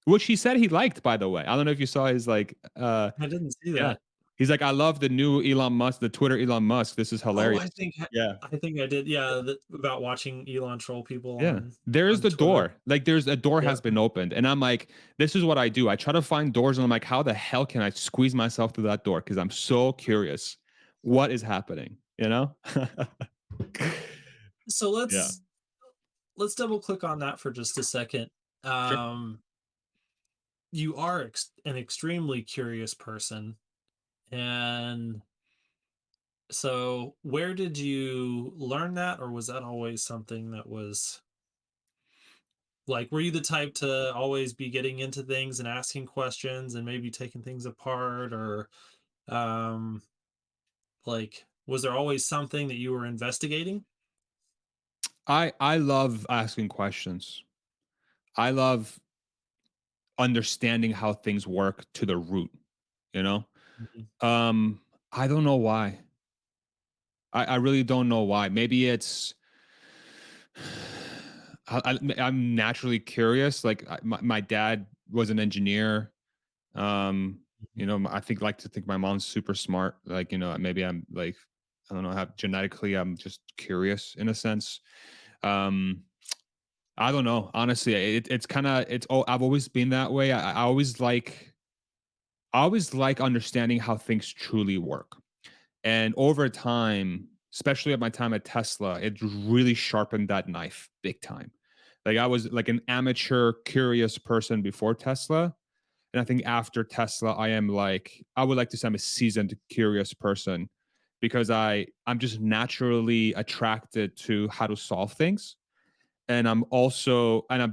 Which he said he liked, by the way. I don't know if you saw his like I didn't see yeah. that. He's like, I love the new Elon Musk, the Twitter Elon Musk. This is Oh, hilarious. Yeah. I think I did. Yeah, about watching Elon troll people Yeah. There is on the Twitter. door. Like there's a door Yeah. has been opened. And I'm like, this is what I do. I try to find doors and I'm like, how the hell can I squeeze myself through that door? Because I'm so curious what is happening, you know? So Yeah. let's double click on that for just a second. Sure. Um, you are an extremely curious person, and so where did you learn that, or was that always something that was like, were you the type to always be getting into things and asking questions and maybe taking things apart, or um, like, was there always something that you were investigating? I love asking questions. I love understanding how things work to the root, you know? Mhm. Um, I don't know why. I really don't know why. Maybe it's I'm naturally curious. Like my dad was an engineer. Um, Mhm. I think like to think my mom's super smart. Like, maybe I'm like, I don't know how genetically I'm just curious in a sense. Um, I don't know. Honestly, it's kind of it's. Oh, I've always been that way. I always like understanding how things truly work. And over time, especially at my time at Tesla, it really sharpened that knife big time. Like I was like an amateur curious person before Tesla. And I think after Tesla, I would like to say I'm a seasoned curious person because I'm just naturally attracted to how to solve things. And I'm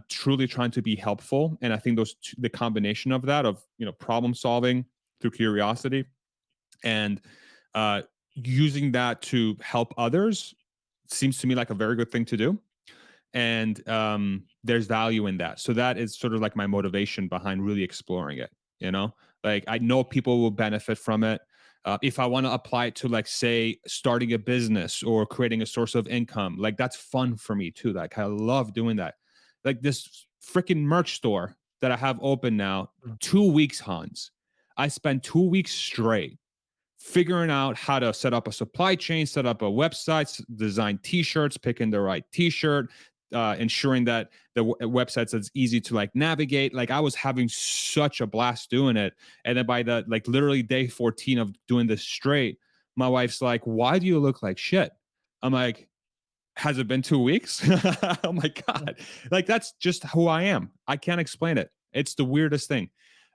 truly trying to be helpful. And I think the combination of that, of problem solving through curiosity and uh, using that to help others, seems to me like a very good thing to do. And there's value in that. So that is sort of like my motivation behind really exploring it. You know, like I know people will benefit from it. If I want to apply it to, like, say, starting a business or creating a source of income, like that's fun for me too. Like I love doing that. Like this freaking merch store that I have open now, Mm. 2 weeks, Hans. I spent 2 weeks straight figuring out how to set up a supply chain, set up a website, design t-shirts, picking the right t-shirt, ensuring that the website's as easy to like navigate. Like I was having such a blast doing it. And then by the like literally day 14 of doing this straight, my wife's like, "Why do you look like shit?" I'm like, "Has it been 2 weeks?" Oh my God. Like that's just who I am. I can't explain it. It's the weirdest thing.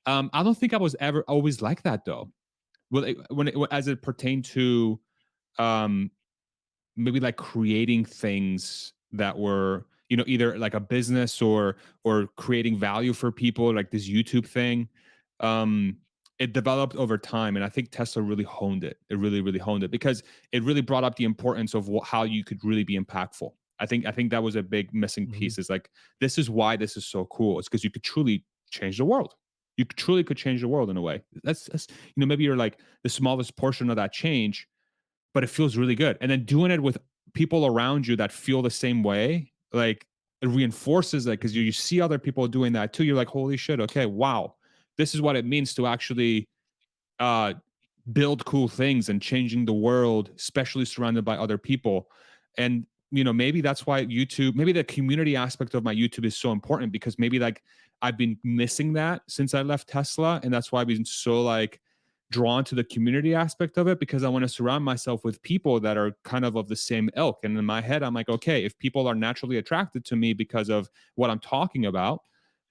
I don't think I was ever always like that though. Well, as it pertained to um, maybe like creating things that were, either like a business or creating value for people, like this YouTube thing. Um, it developed over time, and I think Tesla really honed it. It really, really honed it because it really brought up the importance of how you could really be impactful. I think that was a big missing Mhm. piece. Is like this is why this is so cool. It's because you could truly change the world. You truly could change the world in a way. That's maybe you're like the smallest portion of that change, but it feels really good. And then doing it with people around you that feel the same way, like it reinforces it because you see other people doing that too. You're like, holy shit, okay, wow. This is what it means to actually uh build cool things and changing the world, especially surrounded by other people. And maybe that's why YouTube, maybe the community aspect of my YouTube is so important because maybe like I've been missing that since I left Tesla. And that's why I've been so like drawn to the community aspect of it because I want to surround myself with people that are kind of the same ilk. And in my head, I'm like, okay, if people are naturally attracted to me because of what I'm talking about,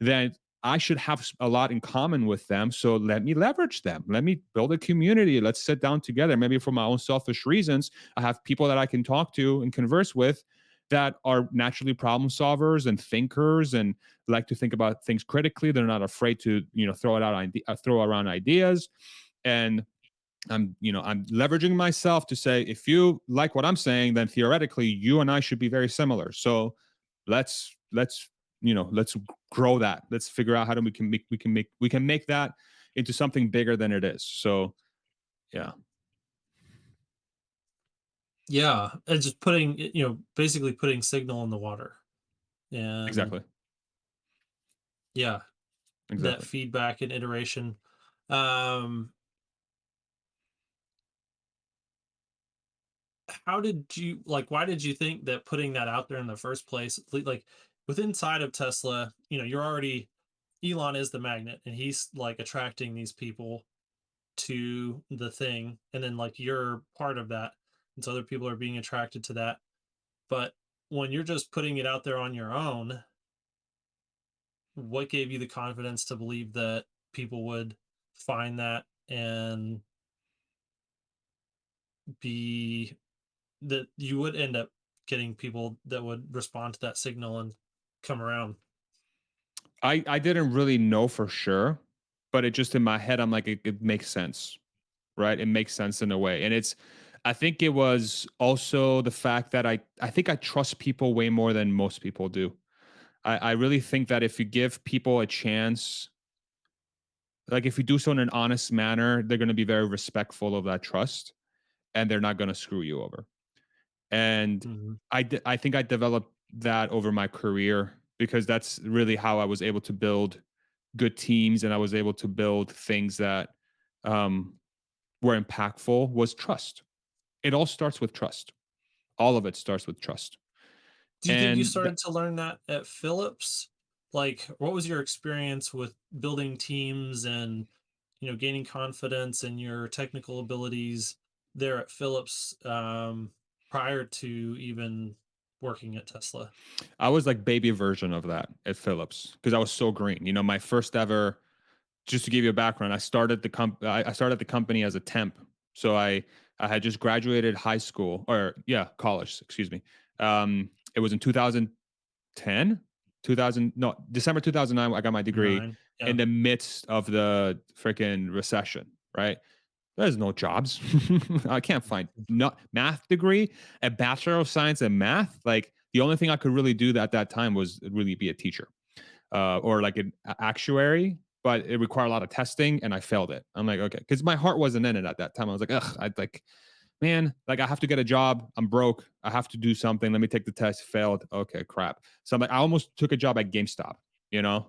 then I should have a lot in common with them. So let me leverage them. Let me build a community. Let's sit down together. Maybe for my own selfish reasons, I have people that I can talk to and converse with that are naturally problem solvers and thinkers and like to think about things critically. They're not afraid to, throw around ideas. And I'm leveraging myself to say, if you like what I'm saying, then theoretically you and I should be very similar. So let's grow that. Let's figure out how to we can make that into something bigger than it is. So yeah. Yeah, and just putting basically putting signal in the water And Exactly. yeah, that Exactly. feedback and iteration. Um, how did you like? Why did you think that putting that out there in the first place, like with inside of Tesla, you're already Elon is the magnet, and he's like attracting these people to the thing, and then like you're part of that, and so other people are being attracted to that. But when you're just putting it out there on your own, what gave you the confidence to believe that people would find that and be that you would end up getting people that would respond to that signal and come around? I didn't really know for sure, but it just in my head, I'm like, it makes sense, right? It makes sense in a way. And I think it was also the fact that I think I trust people way more than most people do. I really think that if you give people a chance, like if you do so in an honest manner, they're going to be very respectful of that trust and they're not going to screw you over. And Mhm. I think I developed that over my career because that's really how I was able to build good teams and I was able to build things that um, were impactful was trust. It all starts with trust. All of it starts with trust. Do you think you And started to learn that at Philips? Like, what was your experience with building teams and, gaining confidence in your technical abilities there at Philips, prior to even working at Tesla? I was like baby version of that at Philips because I was so green. My first ever, just to give you a background, I started the company as a temp. So I had just graduated high school or yeah, college, excuse me. It was in 2010, 2000, no, December 2009 I got my degree Nine. in Yeah. the midst of the freaking recession, right? There's no jobs. I can't find not math degree, a bachelor of science in math. Like the only thing I could really do at that time was really be a teacher or like an actuary, but it required a lot of testing and I failed it. I'm like, okay, because my heart wasn't in it at that time. I was like, ugh, I'd like, man, like I have to get a job. I'm broke. I have to do something. Let me take the test. Failed. Okay, crap. So I'm like, I almost took a job at GameStop,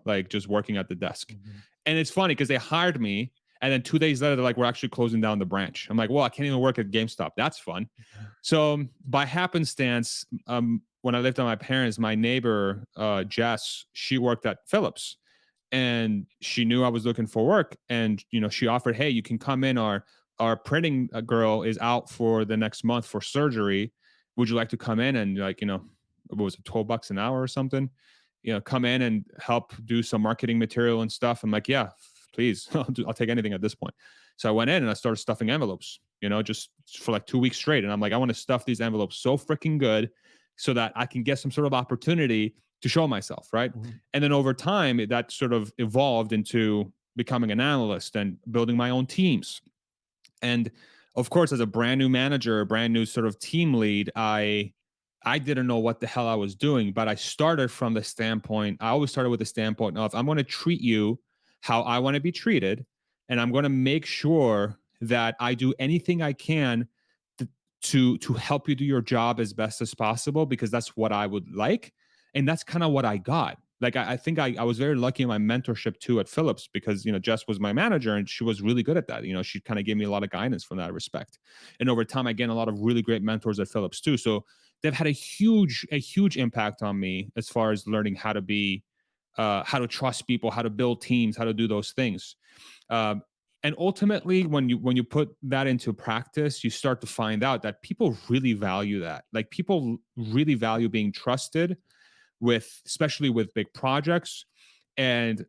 like just working at the desk. Mhm. And it's funny because they hired me. And then 2 days later, they're like, we're actually closing down the branch. I'm like, well, I can't even work at GameStop. That's fun. So by happenstance, when I lived with my parents, my neighbor, Jess, she worked at Philips and she knew I was looking for work. And, she offered, hey, you can come in. Our printing girl is out for the next month for surgery. Would you like to come in and like, what was it, $12 an hour or something? Come in and help do some marketing material and stuff. I'm like, yeah, please, I'll take anything at this point. So I went in and I started stuffing envelopes, just for like 2 weeks straight. And I'm like, I want to stuff these envelopes so freaking good so that I can get some sort of opportunity to show myself, right? Mhm. And then over time, that sort of evolved into becoming an analyst and building my own teams. And of course, as a brand new manager, a brand new sort of team lead, I didn't know what the hell I was doing, but I started from the standpoint, I always started with the standpoint of I'm going to treat you how I want to be treated. And I'm going to make sure that I do anything I can to, to help you do your job as best as possible because that's what I would like. And that's kind of what I got. Like I think I was very lucky in my mentorship too at Philips because Jess was my manager and she was really good at that. She kind of gave me a lot of guidance from that respect. And over time, I gained a lot of really great mentors at Philips too. So they've had a huge impact on me as far as learning how to be how to trust people, how to build teams, how to do those things. um, and ultimately when you put that into practice, you start to find out that people really value that. Like people really value being trusted with, especially with big projects, and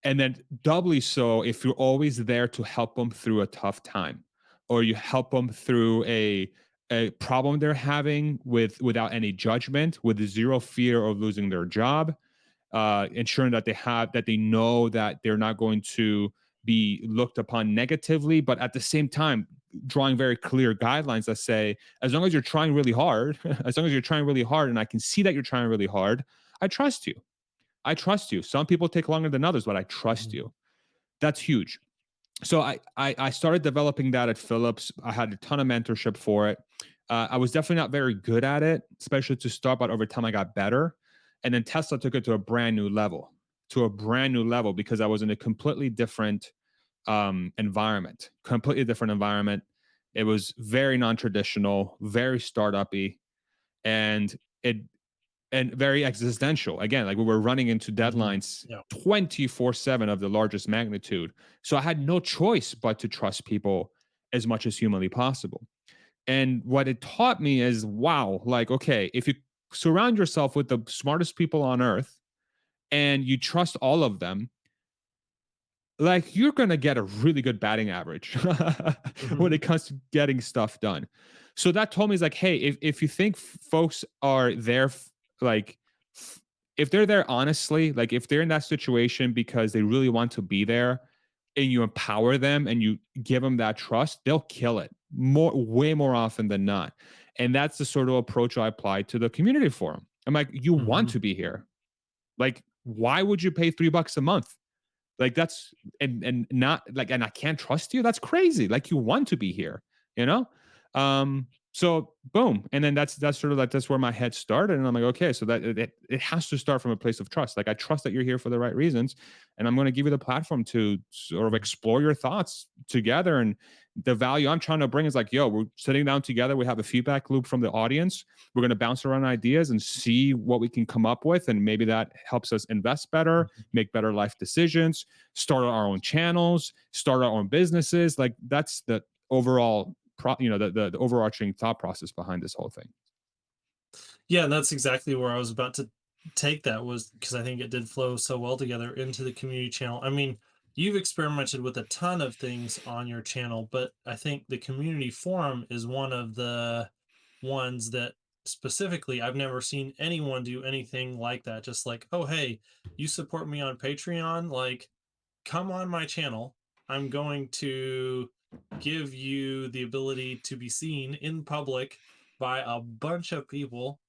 and then doubly so if you're always there to help them through a tough time or you help them through a problem they're having without any judgment, with zero fear of losing their job, ensuring that they know that they're not going to be looked upon negatively, but at the same time drawing very clear guidelines that say, as long as you're trying really hard, as long as you're trying really hard, and I can see that you're trying really hard, I trust you. I trust you. Some people take longer than others, but I trust Mhm. you. That's huge. So I started developing that at Philips. I had a ton of mentorship for it. I was definitely not very good at it, especially to start, but over time I got better. And then Tesla took it to a brand new level, because I was in a completely different completely different environment. It was very non-traditional, very startup-y, and it and very existential. Again, like we were running into Hmm. deadlines Yeah. 24/7 of the largest magnitude. So I had no choice but to trust people as much as humanly possible. And what it taught me is, wow, like, okay, if you surround yourself with the smartest people on earth and you trust all of them, like you're going to get a really good batting average when Hmm. it comes to getting stuff done. So that told me is like, hey, if you think folks are there, like, f- if they're there honestly, like if they're in that situation because they really want to be there, and you empower them and you give them that trust, they'll kill it way more often than not. And that's the sort of approach I apply to the community forum. I'm like, you want Hmm. to be here. Like, why would you pay $3 a month? Like that's and not like, and I can't trust you. That's crazy. Like you want to be here, you know? So boom. And then that's sort of like that's where my head started. And I'm like, okay, so that it has to start from a place of trust. Like I trust that you're here for the right reasons. And I'm going to give you the platform to sort of explore your thoughts together. And the value I'm trying to bring is like, yo, we're sitting down together. We have a feedback loop from the audience. We're going to bounce around ideas and see what we can come up with. And maybe that helps us invest better, make better life decisions, start our own channels, start our own businesses. Like that's the overall the overarching thought process behind this whole thing. Yeah, and that's exactly where I was about to take that, was because I think it did flow so well together into the community channel. I mean, you've experimented with a ton of things on your channel, but I think the community forum is one of the ones that specifically I've never seen anyone do anything like that. Just like, oh, hey, you support me on Patreon, like come on my channel. I'm going to give you the ability to be seen in public by a bunch of people,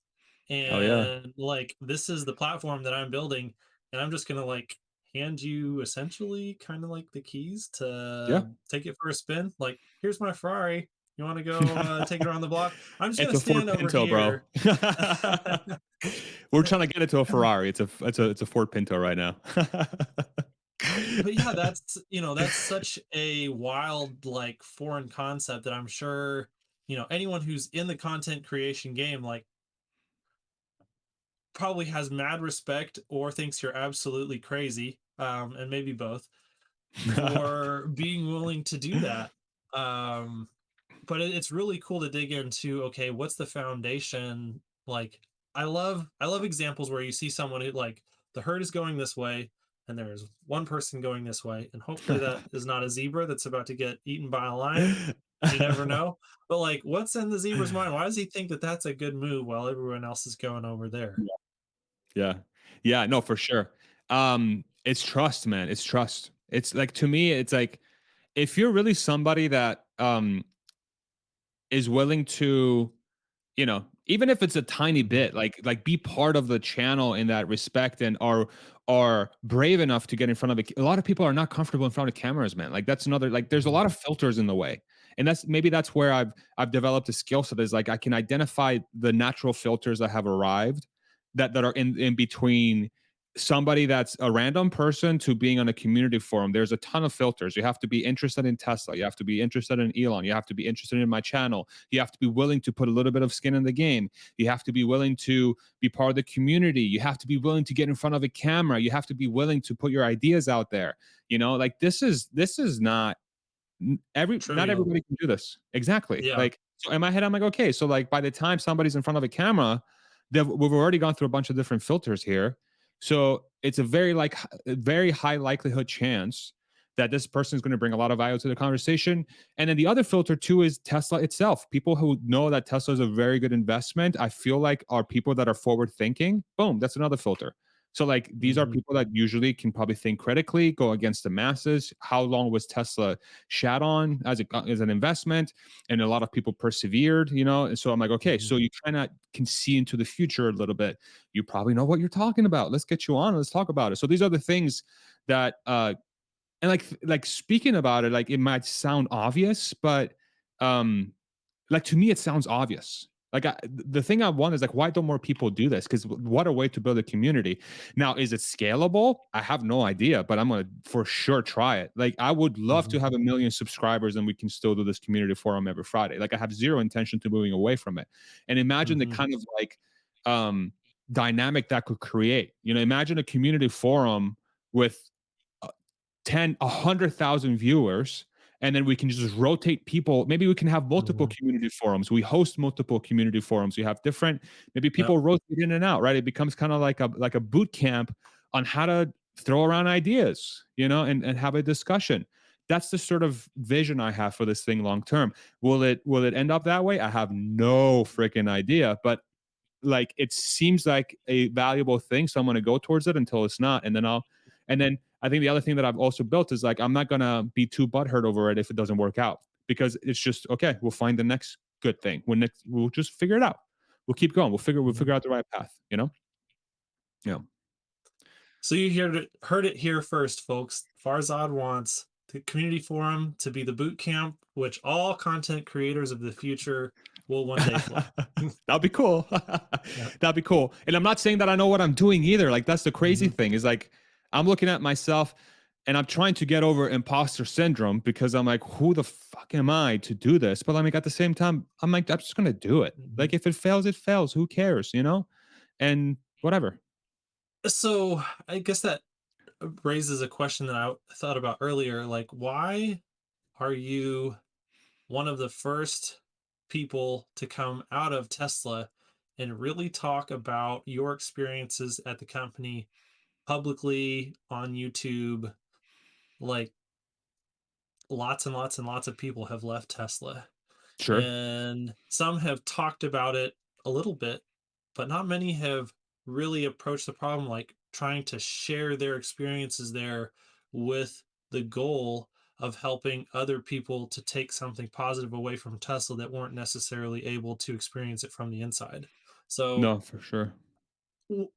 Oh yeah. and like this is the platform that I'm building, and I'm just gonna like hand you essentially kind of like the keys Yeah. to take it for a spin. Like, here's my Ferrari. You want to go take it around the block? I'm just It's gonna a Ford stand over Pinto, bro. here. We're trying to get it to a Ferrari. It's a Ford Pinto right now. But yeah, that's, that's such a wild like foreign concept that I'm sure, anyone who's in the content creation game like probably has mad respect or thinks you're absolutely crazy, and maybe both, for being willing to do that. Um, but it's really cool to dig into, okay, what's the foundation? Like, I love examples where you see someone who like the herd is going this way and there's one person going this way, and hopefully that is not a zebra that's about to get eaten by a lion. You never know. But like, what's in the zebra's mind? Why does he think that that's a good move while everyone else is going over there? Yeah. Yeah, no, for sure. It's trust, man. It's trust. It's like to me, it's like if you're really somebody that is willing to, even if it's a tiny Mhm. bit, like be part of the channel in that respect and are brave enough to get in front of a lot of people are not comfortable in front of cameras, man. Like that's another like there's a Mhm. lot of filters in the way. And that's where I've developed a skill set is like I can identify the natural filters that have arrived that are in between somebody that's a random person to being on a community forum. There's a ton of filters. You have to be interested in Tesla. You have to be interested in Elon. You have to be interested in my channel. You have to be willing to put a little bit of skin in the game. You have to be willing to be part of the community. You have to be willing to get in front of a camera. You have to be willing to put your ideas out there. Like this is not not Trivial. everybody can do this. Exactly. Yeah. Like, so in my head, I'm like, okay, so like by the time somebody's in front of a camera, we've already gone through a bunch of different filters here. So it's a very high likelihood chance that this person is going to bring a lot of value to the conversation. And then the other filter too is Tesla itself. People who know that Tesla is a very good investment, I feel like are people that are forward thinking. Boom, that's another filter. So like these are Mhm. people that usually can probably think critically, go against the masses. How long was Tesla shat on as an investment? And a lot of people persevered, And so I'm like, okay, Mhm. so you kind of can see into the future a little bit. You probably know what you're talking about. Let's get you on. Let's talk about it. So these are the things that and like speaking about it, like it might sound obvious, but like to me it sounds obvious. Like the thing I want is like, why don't more people do this? Because what a way to build a community. Now, is it scalable? I have no idea, but I'm gonna for sure try it. Like, I would love to Mhm. have 1 million subscribers, and we can still do this community forum every Friday. Like, I have zero intention to moving away from it. And imagine the Mhm. kind of like um, dynamic that could create. You know, imagine a community forum with uh, 10, 100,000 viewers, and then we can just rotate people. Maybe we can have multiple Mhm. community forums. We host multiple community forums. You have different, maybe Yep. people rotate in and out, right? It becomes kind of like a boot camp on how to throw around ideas, you know, and have a discussion. That's the sort of vision I have for this thing long term. Will it end up that way? I have no freaking idea, but like it seems like a valuable thing, so I'm going to go towards it until it's not, and then I think the other thing that I've also built is like I'm not going to be too butthurt over it if it doesn't work out, because it's just okay, we'll find the next good thing. We'll just figure it out. We'll keep going. We'll Mhm. figure out the right path, you know. Yeah. So heard it here first, folks. Farzad wants the community forum to be the boot camp, which all content creators of the future will one day flood. That'd be cool. Yeah. That'd be cool. And I'm not saying that I know what I'm doing either. Like that's the crazy Mhm. thing is like I'm looking at myself and I'm trying to get over imposter syndrome because I'm like, who the fuck am I to do this? But I'm like at the same time, I'm like, I'm just gonna do it. Mhm. Like if it fails, it fails. Who cares, you know? And whatever. So I guess that raises a question that I thought about earlier. Like, why are you one of the first people to come out of Tesla and really talk about your experiences at the company publicly on YouTube? Like, lots and lots and lots of people have left Tesla, Sure. and some have talked about it a little bit, but not many have really approached the problem like trying to share their experiences there with the goal of helping other people to take something positive away from Tesla that weren't necessarily able to experience it from the inside. So, No, for sure.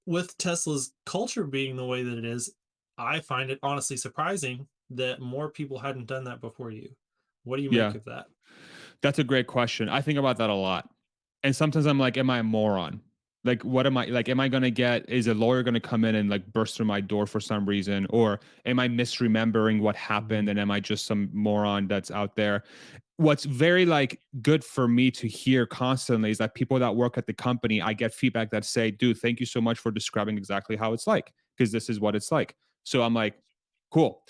with Tesla's culture being the way that it is, I find it honestly surprising that more people hadn't done that before you. What do you make Yeah. of that? That's a great question. I think about that a lot. And sometimes I'm like, am I a moron? Like, what am I like? Am I going to get, is a lawyer going to come in and like burst through my door for some reason? Or am I misremembering what happened? Mhm. And am I just some moron that's out there? What's very like good for me to hear constantly is that people that work at the company, I get feedback that say, dude, thank you so much for describing exactly how it's like, because this is what it's like. So I'm like, cool,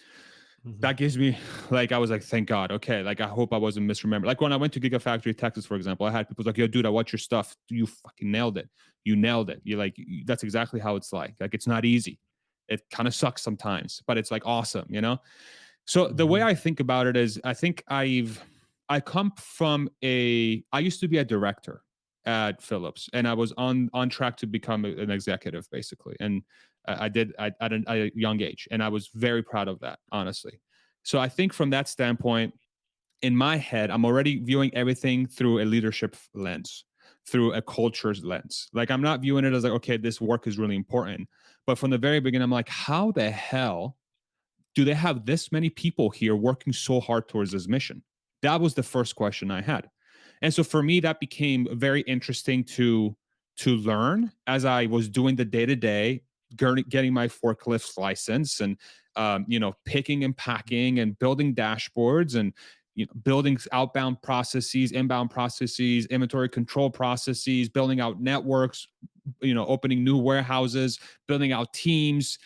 Mhm. that gives me like I was like, thank God. Okay. Like I hope I wasn't misremembered. Like when I went to Gigafactory Texas, for example, I had people like, yo, dude, I watch your stuff. You fucking nailed it. You nailed it. You're like, that's exactly how it's like. Like it's not easy. It kind of sucks sometimes, but it's like awesome, you know? So the way Mhm. I think about it is I think I come from I used to be a director at Philips and I was on track to become an executive basically. And I did at a young age and I was very proud of that, honestly. So I think from that standpoint, in my head, I'm already viewing everything through a leadership lens, through a culture's lens. Like I'm not viewing it as like, okay, this work is really important. But from the very beginning, I'm like, how the hell do they have this many people here working so hard towards this mission? That was the first question I had. And so for me, that became very interesting to learn as I was doing the day to day, getting my forklift license, and picking and packing and building dashboards and building outbound processes, inbound processes, inventory control processes, building out networks, opening new warehouses, building out teams,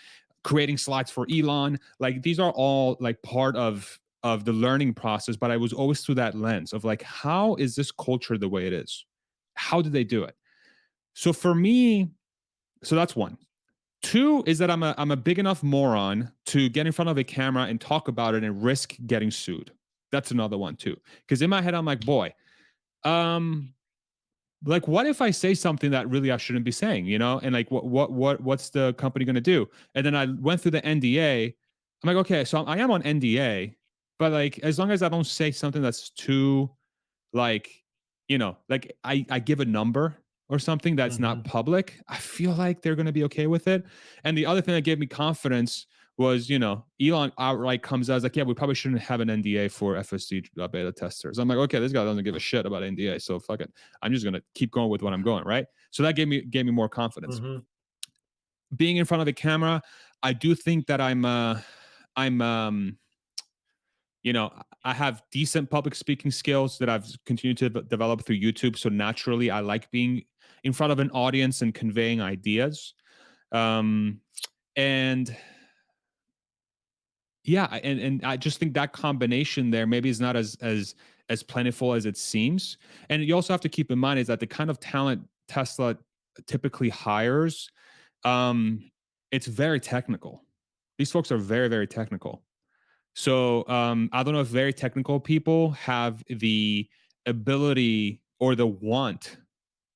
creating slides for Elon. Like these are all like part of the learning process, but I was always through that lens of like, how is this culture the way it is? How do they do it? So for me, so that's one. Two is that I'm a big enough moron to get in front of a camera and talk about it and risk getting sued. That's another one too. Because in my head, I'm like, boy, um, like what if I say something that really I shouldn't be saying, and like what's the company going to do? And then I went through the NDA. I'm like, okay, so I am on NDA, but like as long as I don't say something that's too like, like I give a number or something that's not Mhm. public, I feel like they're going to be okay with it. And the other thing that gave me confidence was, Elon outright comes out as like, yeah, we probably shouldn't have an NDA for FSD beta testers. I'm like, okay, this guy doesn't give a shit about NDA, so fuck it. I'm just gonna keep going with what I'm going, right? So that gave me more confidence. Mm-hmm. Being in front of the camera, I do think that I'm I have decent public speaking skills that I've continued to develop through YouTube. So naturally, I like being in front of an audience and conveying ideas. Um, and yeah, and I just think that combination there maybe is not as plentiful as it seems. And you also have to keep in mind is that the kind of talent Tesla typically hires, um, it's very technical. These folks are very, very technical. So I don't know if very technical people have the ability or the want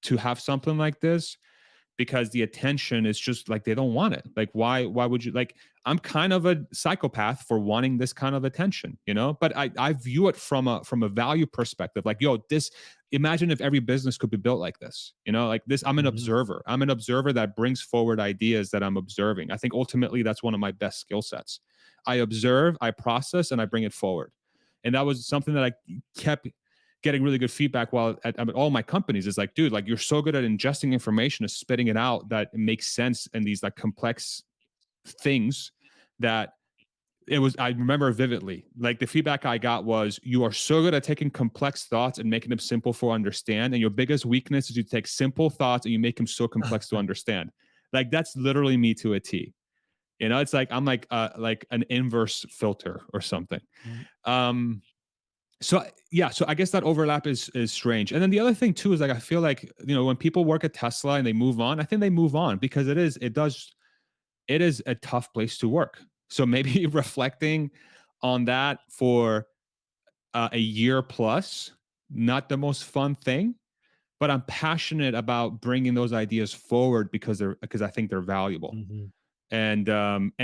to have something like this because the attention is just like they don't want it. Like why would you like I'm kind of a psychopath for wanting this kind of attention, But I view it from a value perspective. Like, yo, this imagine if every business could be built like this, like this. I'm an Mm-hmm. observer. I'm an observer that brings forward ideas that I'm observing. I think ultimately that's one of my best skill sets. I observe, I process, and I bring it forward. And that was something that I kept getting really good feedback while at all my companies is like, dude, like you're so good at ingesting information and spitting it out that it makes sense in these like complex things that I remember vividly. Like the feedback I got was you are so good at taking complex thoughts and making them simple for understand. And your biggest weakness is you take simple thoughts and you make them so complex to understand. Like that's literally me to a T. It's like I'm like an inverse filter or something. Um, so yeah, so I guess that overlap is strange. And then the other thing too is like I feel like when people work at Tesla and they move on, I think they move on because it is a tough place to work. So maybe reflecting on that for a year plus, not the most fun thing, but I'm passionate about bringing those ideas forward because I think they're valuable. Mm-hmm. And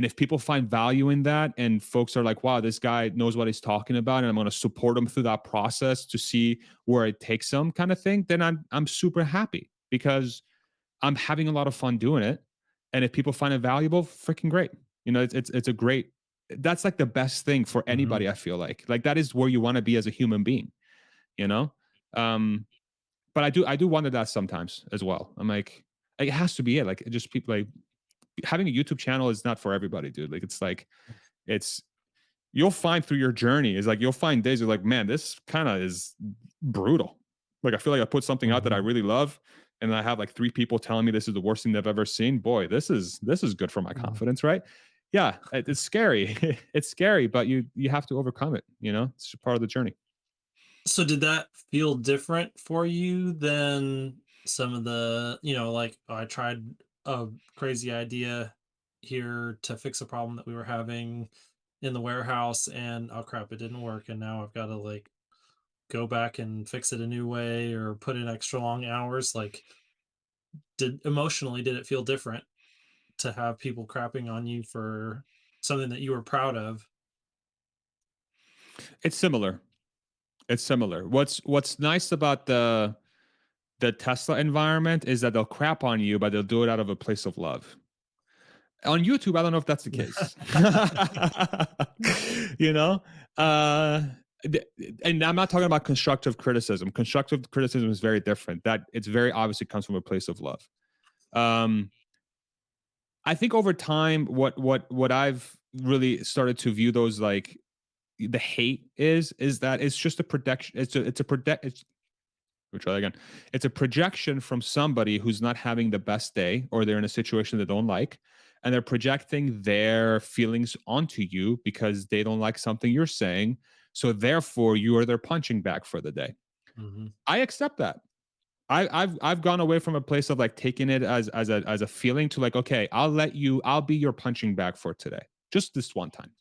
if people find value in that and folks are like, wow, this guy knows what he's talking about and I'm going to support him through that process to see where it takes him kind of thing, then I'm super happy because I'm having a lot of fun doing it. And if people find it valuable, freaking great. It's a great, that's like the best thing for Mm-hmm. anybody. I feel like that is where you want to be as a human being, you know? Um, but I do wonder that sometimes as well. I'm like, it has to be it. Like it just people like having a YouTube channel is not for everybody, dude. Like it's you'll find through your journey is like you'll find days you're like, man, this kind of is brutal. Like I feel like I put something out that I Mm-hmm. really love, and I have like three people telling me this is the worst thing they've ever seen. Boy, this is good for my confidence, right? Yeah, it's scary. It's scary, but you have to overcome it. It's just part of the journey. So did that feel different for you than some of the, like, "Oh, I tried a crazy idea here to fix a problem that we were having in the warehouse and oh crap, it didn't work and now I've got to like go back and fix it a new way or put in extra long hours." Like did it feel different to have people crapping on you for something that you were proud of? It's similar. It's similar. What's nice about the Tesla environment is that they'll crap on you, but they'll do it out of a place of love. On YouTube, I don't know if that's the case. you know, uh, and I'm not talking about constructive criticism. Constructive criticism is very different. That it's very obviously comes from a place of love. Um, I think over time, what I've really started to view those like the hate is that it's just a protection. It's a protect. We'll try that again. It's a projection from somebody who's not having the best day or they're in a situation they don't like. And they're projecting their feelings onto you because they don't like something you're saying. So therefore, you are their punching bag for the day. Hmm. I accept that. I've gone away from a place of like taking it as a feeling to like, okay, I'll be your punching bag for today. Just this one time.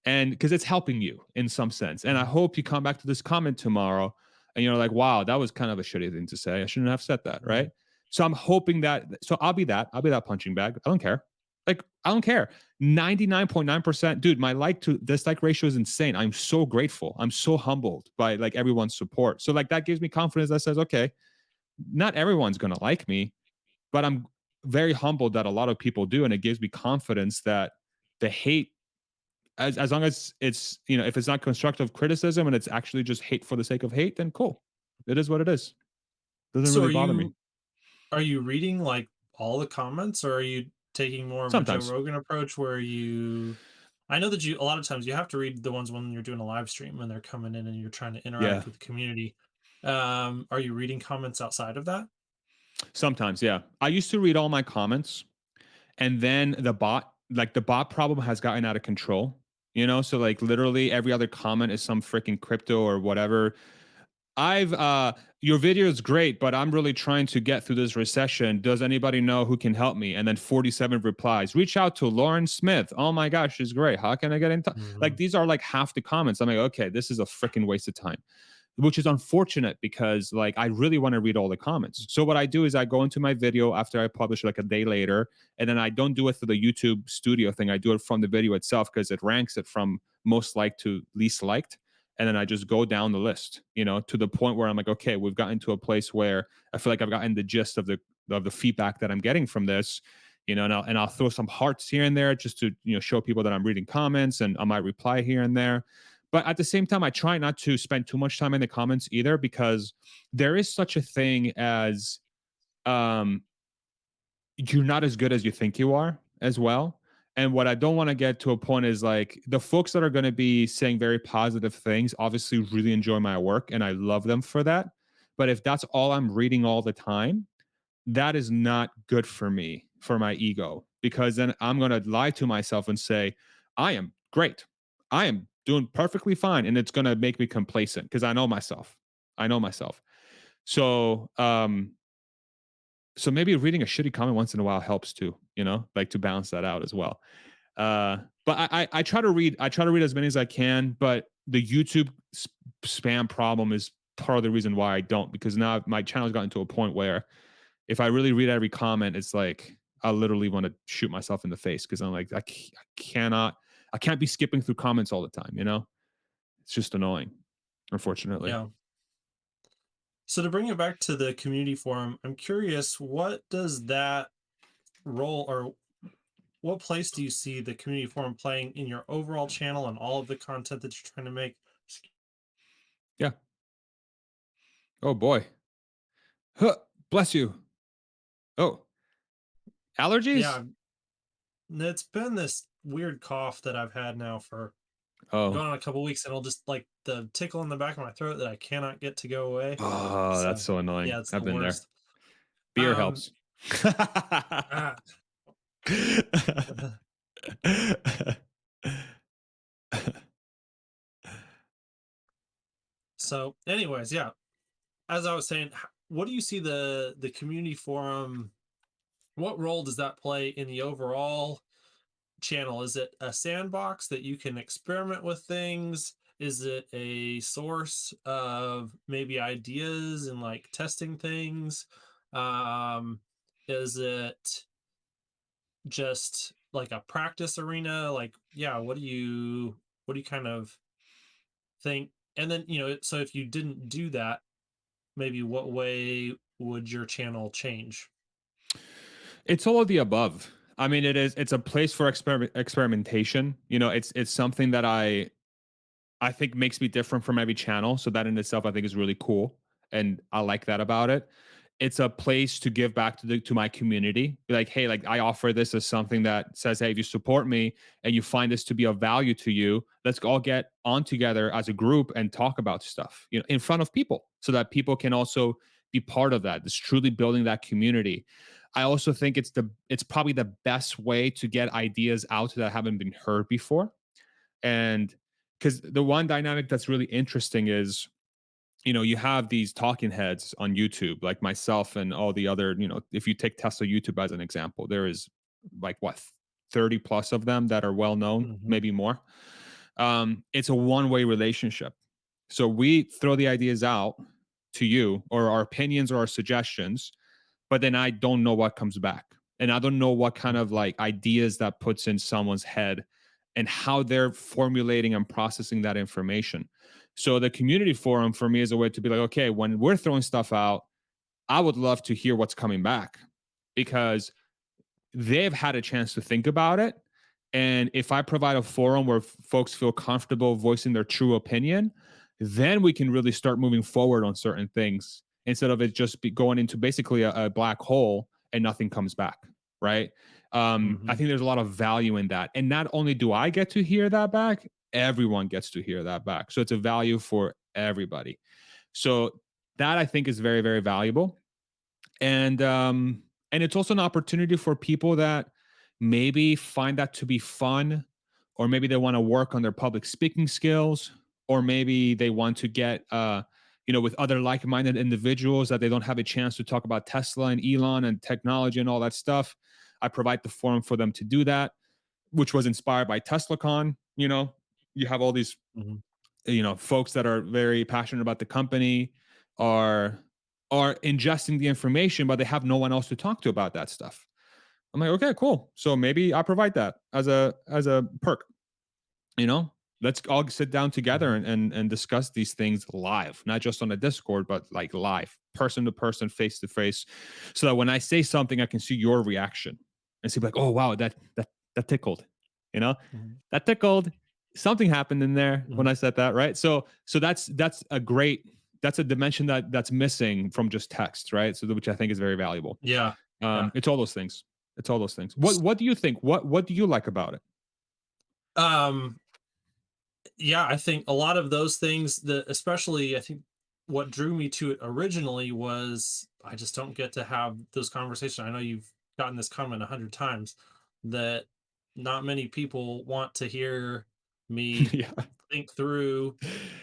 And because it's helping you in some sense. And I Hmm. hope you come back to this comment tomorrow and you're like, wow, that was kind of a shitty thing to say. I shouldn't have said that. Hmm. Right. So I'm hoping that, so I'll be that punching bag. I don't care. Like, I don't care. 99.9%, dude, my like to dislike ratio is insane. I'm so grateful. I'm so humbled by like everyone's support. So like that gives me confidence that says, okay, not everyone's going to like me, but very humbled that a lot of people do, and it gives me confidence that the hate, as long as it's, if it's not constructive criticism and it's actually just hate for the sake of hate, then cool. It is what it is. Doesn't So really bother me. are you reading like all the comments, or are you taking more of a Joe Sometimes. Rogan approach where I know that you a lot of times you have to read the ones when you're doing a live stream when they're coming in and you're trying to Yeah. interact with the community. Are you reading comments outside of that? Sometimes, yeah. I used to read all my comments, and then the bot problem has gotten out of control. So like literally every other comment is some freaking crypto or whatever. I've Your video is great, but I'm really trying to get through this recession. Does anybody know who can help me? And then 47 replies. Reach out to Lauren Smith. Oh my gosh, she's great. How can I get in touch? Like Mhm. these are like half the comments. I'm like, okay, this is a freaking waste of time, which is unfortunate because like I really want to read all the comments. So what I do is I go into my video after I publish like a day later, and then I don't do it through the YouTube studio thing. I do it from the video itself because it ranks it from most liked to least liked. And then I just go down the list, to the point where I'm like, okay, we've gotten to a place where I feel like I've gotten the gist of the feedback that I'm getting from this, and I'll throw some hearts here and there just to show people that I'm reading comments, and I might reply here and there. But at the same time, I try not to spend too much time in the comments either, because there is such a thing as um, you're not as good as you think you are as well. And what I don't want to get to a point is like the folks that are going to be saying very positive things obviously really enjoy my work and I love them for that. But if that's all I'm reading all the time, that is not good for me, for my ego, because then I'm going to lie to myself and say, I am great. I am doing perfectly fine. And it's going to make me complacent because I know myself. I know myself. So, so maybe reading a shitty comment once in a while helps too, like to balance that out as well. But I try to read, as many as I can, but the YouTube spam problem is part of the reason why I don't, because now my channel's gotten to a point where if I really read every comment, it's like I literally want to shoot myself in the face because I'm like, I can't be skipping through comments all the time. It's just annoying, unfortunately. Yeah. So to bring it back to the community forum, I'm curious, what does that role, or what place do you see the community forum playing in your overall channel and all of the content that you're trying to make? Yeah. Oh boy. Huh. Bless you. Oh, allergies. Yeah, it's been this weird cough that I've had now for Oh, going on a couple weeks, and it'll just like the tickle in the back of my throat that I cannot get to go away. oh, that's So so annoying. yeah, it's the I've been there. worst. Beer Um, helps. ah, so anyways, yeah, as I was saying, what do you see the community forum? What role does that play in the overall channel? Is it a sandbox that you can experiment with things? Is it a source of maybe ideas and like testing things? Um, is it just like a practice arena? Like, yeah, what do you kind of think? And then, so if you didn't do that, maybe what way would your channel change? It's all of the above. I mean, it's a place for experimentation. It's something that I think makes me different from every channel. So that in itself, I think is really cool, and I like that about it. It's a place to give back to my community. Be like, hey, like I offer this as something that says, hey, if you support me and you find this to be of value to you, let's all get on together as a group and talk about stuff, in front of people, so that people can also be part of that. It's truly building that community. I also think it's probably the best way to get ideas out that haven't been heard before. And because the one dynamic that's really interesting is, you have these talking heads on YouTube, like myself and all the other, if you take Tesla YouTube as an example, there is like what, 30 plus of them that are well known, Hmm. maybe more. It's a one-way relationship. So we throw the ideas out to you, or our opinions or our suggestions, but then I don't know what comes back. And I don't know what kind of like ideas that puts in someone's head and how they're formulating and processing that information. So the community forum for me is a way to be like, okay, when we're throwing stuff out, I would love to hear what's coming back, because they've had a chance to think about it. And if I provide a forum where folks feel comfortable voicing their true opinion, then we can really start moving forward on certain things instead of it just be going into basically a black hole and nothing comes back. Right. I Hmm. think there's a lot of value in that. And not only do I get to hear that back, everyone gets to hear that back. So it's a value for everybody. So that I think is very, very valuable. And it's also an opportunity for people that maybe find that to be fun, or maybe they want to work on their public speaking skills, or maybe they want to get with other like-minded individuals that they don't have a chance to talk about Tesla and Elon and technology and all that stuff. I provide the forum for them to do that, which was inspired by TeslaCon. You have all these Hmm. folks that are very passionate about the company are are ingesting the information, but they have no one else to talk to about that stuff. I'm like, okay, cool. So maybe I provide that as a perk. you know let's all sit down together Hmm. and discuss these things live, not just on a Discord, but like live, person to person, face to face, so that when I say something, I can see your reaction and see like, oh wow, that tickled, you know Hmm. that tickled. Something happened in there when Hmm. I said that, right? So that's a dimension that's missing from just text, right? So which I think is very valuable. Yeah. Yeah. It's all those things. It's all those things. What do you think? What do you like about it? Um, yeah, I think a lot of those things that, especially, I think what drew me to it originally was I just don't get to have those conversations. I know you've gotten this comment 100 times that not many people want to hear me Yeah. think through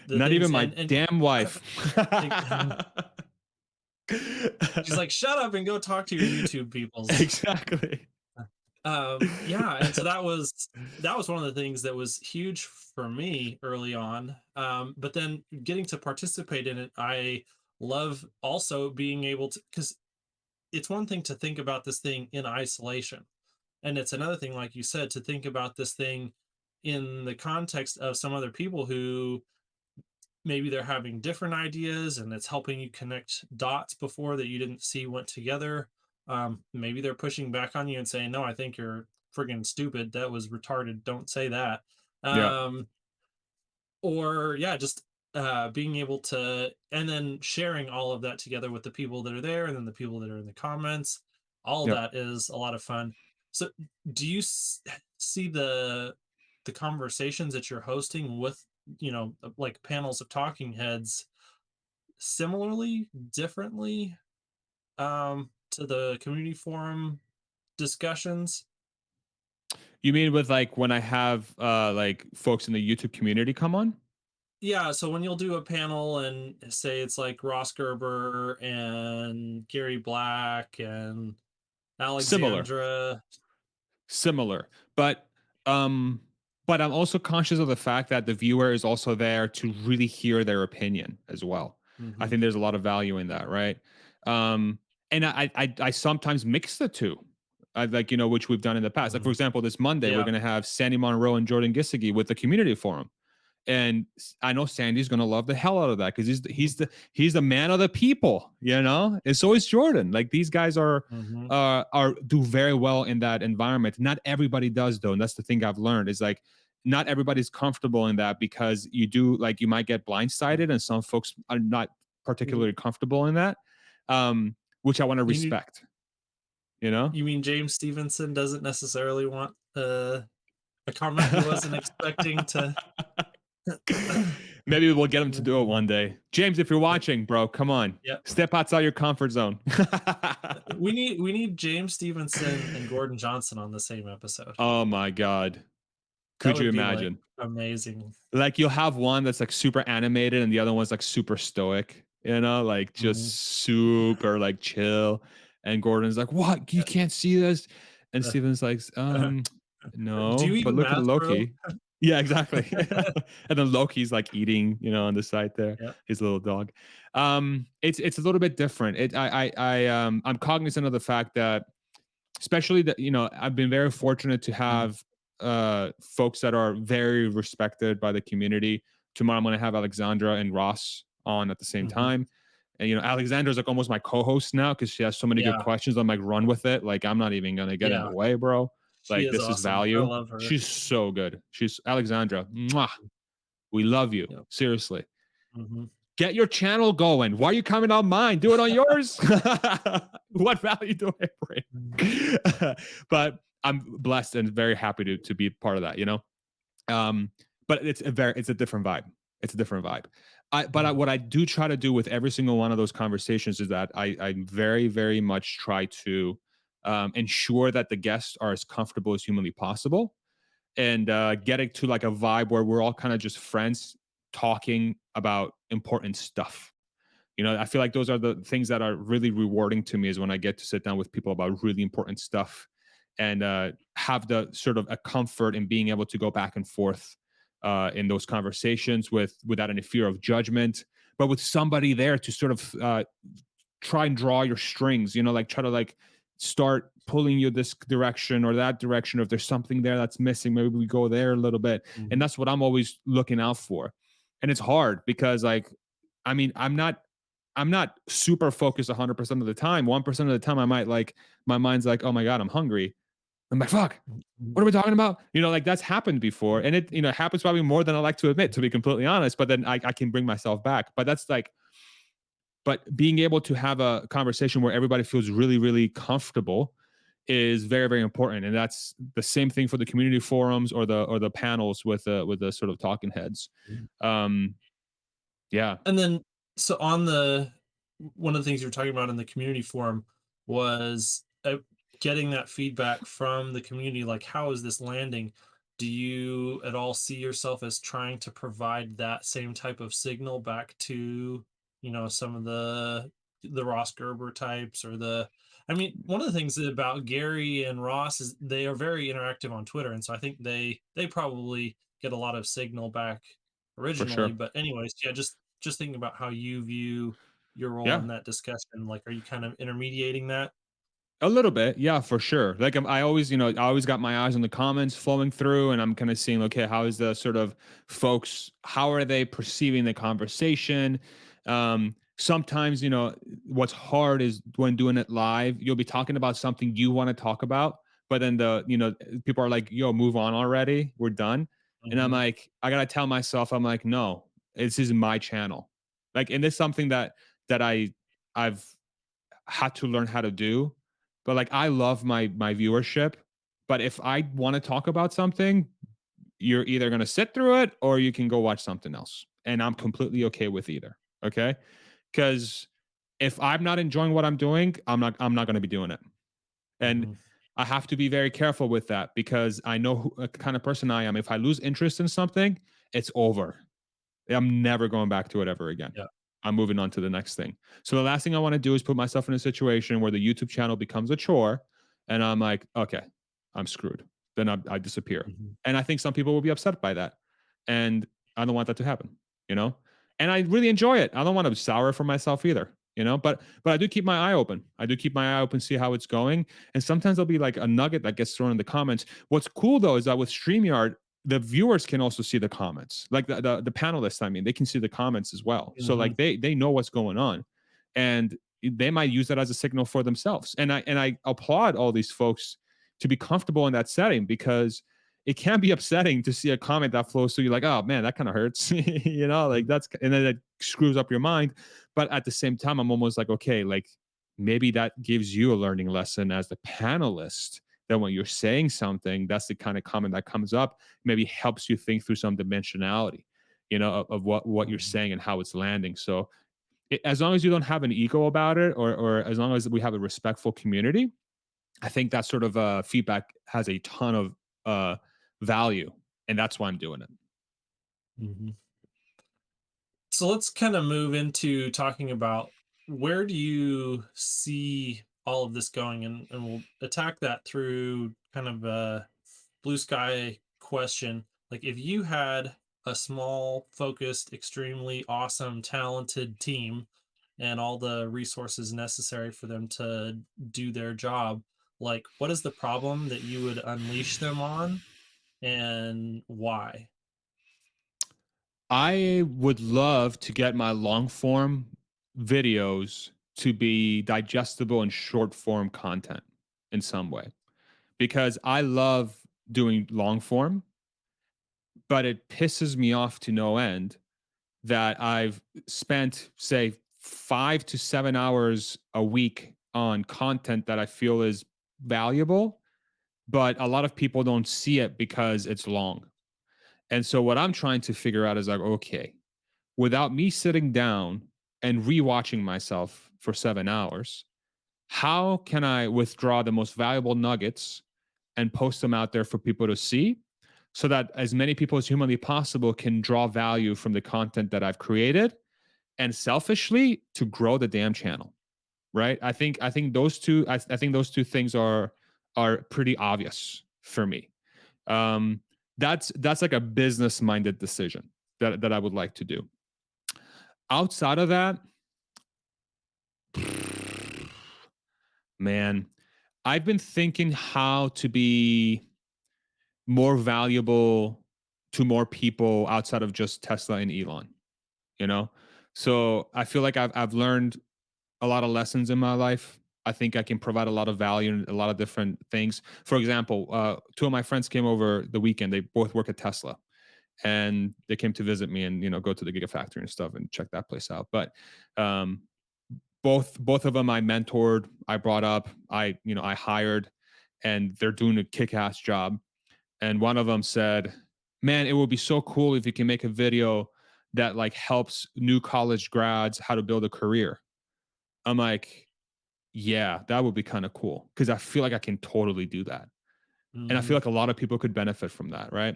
the Not things, even my and damn wife. she's like, shut up and go talk to your YouTube peoples. Exactly. Yeah, and so that was one of the things that was huge for me early on. But then getting to participate in it, I love also being able to, because it's one thing to think about this thing in isolation, and it's another thing, like you said, to think about this thing in the context of some other people who maybe they're having different ideas and it's helping you connect dots before that you didn't see went together. Maybe they're pushing back on you and saying, no, I think you're friggin' stupid, that was retarded, don't say that. Yeah. Um, or yeah, just being able to, and then sharing all of that together with the people that are there and then the people that are in the comments. All of Yeah. that is a lot of fun. So do you see the conversations that you're hosting with, like panels of talking heads, similarly, differently, to the community forum discussions? You mean with like when I have like folks in the YouTube community come on? Yeah, so when you'll do a panel and say it's like Ross Gerber and Gary Black and Similar. Alexandra. Similar. Um but I'm also conscious of the fact that the viewer is also there to really hear their opinion as well. I Hmm. think there's a lot of value in that, right? Um and I sometimes mix the two. I like, which we've done in the past. Like for Hmm. example, this Monday we're Yeah. going to have Sandy Monroe and Jordan Gissigi with the community forum. And I know Sandy's gonna love the hell out of that because Hmm. he's the man of the people, and so is Jordan. Like these guys Hmm. are do very well in that environment. Not everybody does though, and that's the thing I've learned is like not everybody's comfortable in that because you might get blindsided, and some folks are not You, particularly comfortable in that, which I want to you respect. You know. you mean James Stevenson doesn't necessarily want a comment he wasn't expecting to? Maybe we'll get him to do it one day. James, if you're watching, bro, come on. Yeah. Step outside your comfort zone. We need James Stevenson and Gordon Johnson on the same episode. Oh my God. That Could you would be like imagine? amazing. Like you'll have one that's like super animated and the other one's like super stoic, like just Mhm. super like chill. And Gordon's like, what? You can't see this? And Uh, Steven's like, Do no, you but even look at math, bro? Loki. Yeah, exactly. And then Loki's like eating, on the side there, Yeah. his little dog. It's a little bit different. I'm cognizant of the fact that, especially that, I've been very fortunate to Mm. have folks that are very respected by the community. Tomorrow I'm going to have Alexandra and Ross on at the same Mhm. time, And Alexandra's like almost my co-host now because she has so many good Yeah. questions. I'm like, run with it. Like, I'm not even gonna get in Yeah. the way, bro. She Like, is this is awesome. I value. love her. She's so good. She's Alexandra. Mwah, we love you. Yep. Seriously. Mhm. Get your channel going. Why are you coming on mine? Do it on yours. What value do I bring? But I'm blessed and very happy to be part of that, but it's a different vibe. It's a different vibe. What I do try to do with every single one of those conversations is that I very, very much try to ensure that the guests are as comfortable as humanly possible, and getting to like a vibe where we're all kind of just friends talking about important stuff. I feel like those are the things that are really rewarding to me, is when I get to sit down with people about really important stuff, and have the sort of a comfort in being able to go back and forth in those conversations without any fear of judgment, but with somebody there to sort of try and draw your strings, like try to like start pulling you this direction or that direction. Or if there's something there that's missing, maybe we go there a little bit. And Mhm. that's what I'm always looking out for. And it's hard because like, I mean, I'm not super focused 100% of the time. 1% of the time I might like, my mind's like, oh my God, I'm hungry. I'm like, fuck, Mhm. what are we talking about? Like that's happened before. And it, happens probably more than I like to admit, to be completely honest, but then I can bring myself back. But that's like, but being able to have a conversation where everybody feels really, really comfortable is very, very important. And that's the same thing for the community forums or the panels with the sort of talking heads. Um, yeah, And then, so on the one of the things you were talking about in the community forum was getting that feedback from the community, like how is this landing? Do you at all see yourself as trying to provide that same type of signal back to, some of the Ross Gerber types, or the I mean, one of the things about Gary and Ross is they are very interactive on Twitter, and so I think they probably get a lot of signal back for originally. sure. But anyways, yeah, just thinking about how you view your role Yeah. in that discussion. Like, are you kind of intermediating that? A little bit, yeah, for sure. Like I always, I always got my eyes on the comments flowing through, and I'm kind of seeing, okay, how is the sort of folks, how are they perceiving the conversation? Sometimes, what's hard is when doing it live, you'll be talking about something you want to talk about, but then people are like, "Yo, move on already, we're done," and I'm Hmm. like, I gotta tell myself, I'm like, no, this is my channel, like, and this is something that I've had to learn how to do. But like I love my viewership, but if I want to talk about something, you're either going to sit through it or you can go watch something else. And I'm completely okay with either. Okay? Cuz if I'm not enjoying what I'm doing, I'm not going to be doing it. And Hmm. I have to be very careful with that because I know who kind of person I am. If I lose interest in something, it's over. I'm never going back to it ever again. Yeah. I'm moving on to the next thing. So the last thing I want to do is put myself in a situation where the YouTube channel becomes a chore and I'm like, okay, I'm screwed. Then I disappear. Hmm. And I think some people will be upset by that. And I don't want that to happen, you know? And I really enjoy it. I don't want to sour for myself either, but I do keep my eye open. I do keep my eye open, see how it's going. And sometimes there'll be like a nugget that gets thrown in the comments. What's cool though is that with StreamYard, the viewers can also see the comments, like the panelists. I mean, they can see the comments as well, so Hmm. like they know what's going on, and they might use that as a signal for themselves. And I applaud all these folks to be comfortable in that setting, because it can be upsetting to see a comment that flows through you like, oh man, that kind of hurts. Like that's, and then it screws up your mind. But at the same time, I'm almost like, okay, like maybe that gives you a learning lesson as the panelist, that when you're saying something, that's the kind of comment that comes up, maybe helps you think through some dimensionality, of what you're Hmm. saying and how it's landing. So as long as you don't have an ego about it, or as long as we have a respectful community, I think that sort of feedback has a ton of uh, value, and that's why I'm doing it. Hmm. So let's kind of move into talking about where do you see all of this going, and we'll attack that through kind of a blue sky question. Like, if you had a small, focused, extremely awesome, talented team and all the resources necessary for them to do their job, like, what is the problem that you would unleash them on, and why? I would love to get my long form videos to be digestible and short form content in some way because I love doing long form, but it pisses me off to no end that I've spent, say, 5 to 7 hours a week on content that I feel is valuable, but a lot of people don't see it because it's long. And so, what I'm trying to figure out is like, okay, without me sitting down and rewatching myself for 7 hours, how can I withdraw the most valuable nuggets and post them out there for people to see so that as many people as humanly possible can draw value from the content that I've created and selfishly to grow the damn channel, right? I think those two I think those two things are pretty obvious for me. Um that's like a business minded decision that I would like to do. Outside of that, man, I've been thinking how to be more valuable to more people outside of just Tesla and Elon, you know? So I feel like I've learned a lot of lessons in my life. I think I can provide a lot of value in a lot of different things. For example, two of my friends came over the weekend. They both work at Tesla, and they came to visit me and go to the Gigafactory and stuff and check that place out. But um, both of them I mentored, I brought up, I hired, and they're doing a kick-ass job. And one of them said, "Man, it would be so cool if you can make a video that like helps new college grads how to build a career." I'm like, "Yeah, that would be kind of cool because I feel like I can totally do that." And I feel Mm-hmm. like a lot of people could benefit from that, right?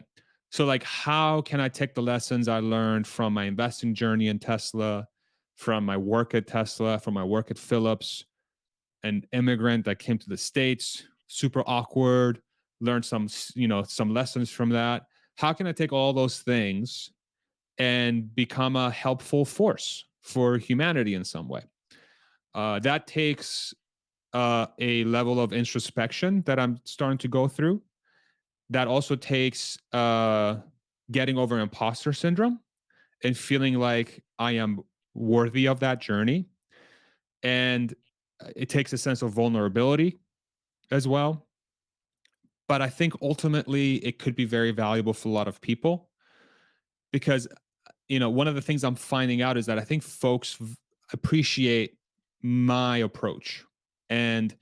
So like how can I take the lessons I learned from my investing journey in Tesla, from my work at Tesla, from my work at Philips, an immigrant that came to the States, super awkward, learned some lessons from that. How can I take all those things and become a helpful force for humanity in some way? That takes a level of introspection that I'm starting to go through. That also takes getting over imposter syndrome and feeling like I am worthy of that journey. And it takes a sense of vulnerability as well. But I think ultimately it could be very valuable for a lot of people because, one of the things I'm finding out is that I think folks appreciate my approach. And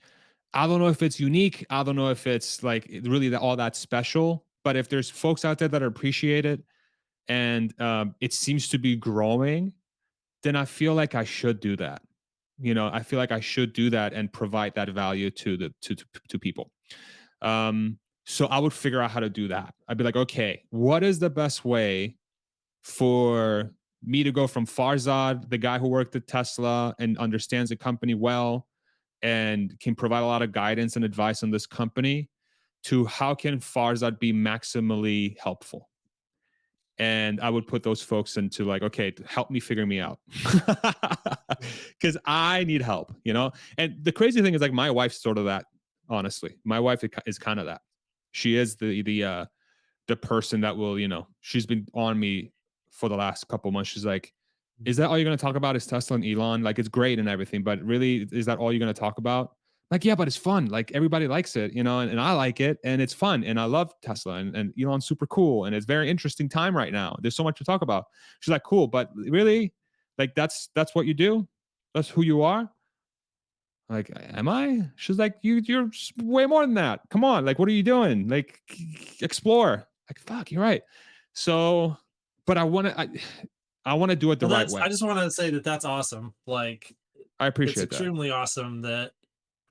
I don't know if it's unique. I don't know if it's like really all that special. But if there's folks out there that appreciate it and it seems to be growing, then I feel like I should do that. I feel like I should do that and provide that value to people. So I would figure out how to do that. I'd be like, okay, what is the best way for me to go from Farzad, the guy who worked at Tesla and understands the company well and can provide a lot of guidance and advice on this company, to how can Farzad be maximally helpful? And I would put those folks into like, okay, help me figure me out. Because I need help. And the crazy thing is like my wife's sort of that, honestly. My wife is kind of that. She is the person that will, she's been on me for the last couple months. She's like, is that all you're going to talk about is Tesla and Elon? Like, it's great and everything, but really, is that all you're going to talk about? Like, yeah, but it's fun. Like, everybody likes it, and I like it, and it's fun, and I love Tesla, and Elon's super cool, and it's very interesting time right now. There's so much to talk about. She's like, cool, but really, like, that's what you do? That's who you are? Like, am I? She's like, you're way more than that. Come on, like, what are you doing? Like, explore. Like, fuck, you're right. So, but I want to do it the Well, right I way. just want to say that that's awesome. Like, I it's appreciate that. extremely awesome that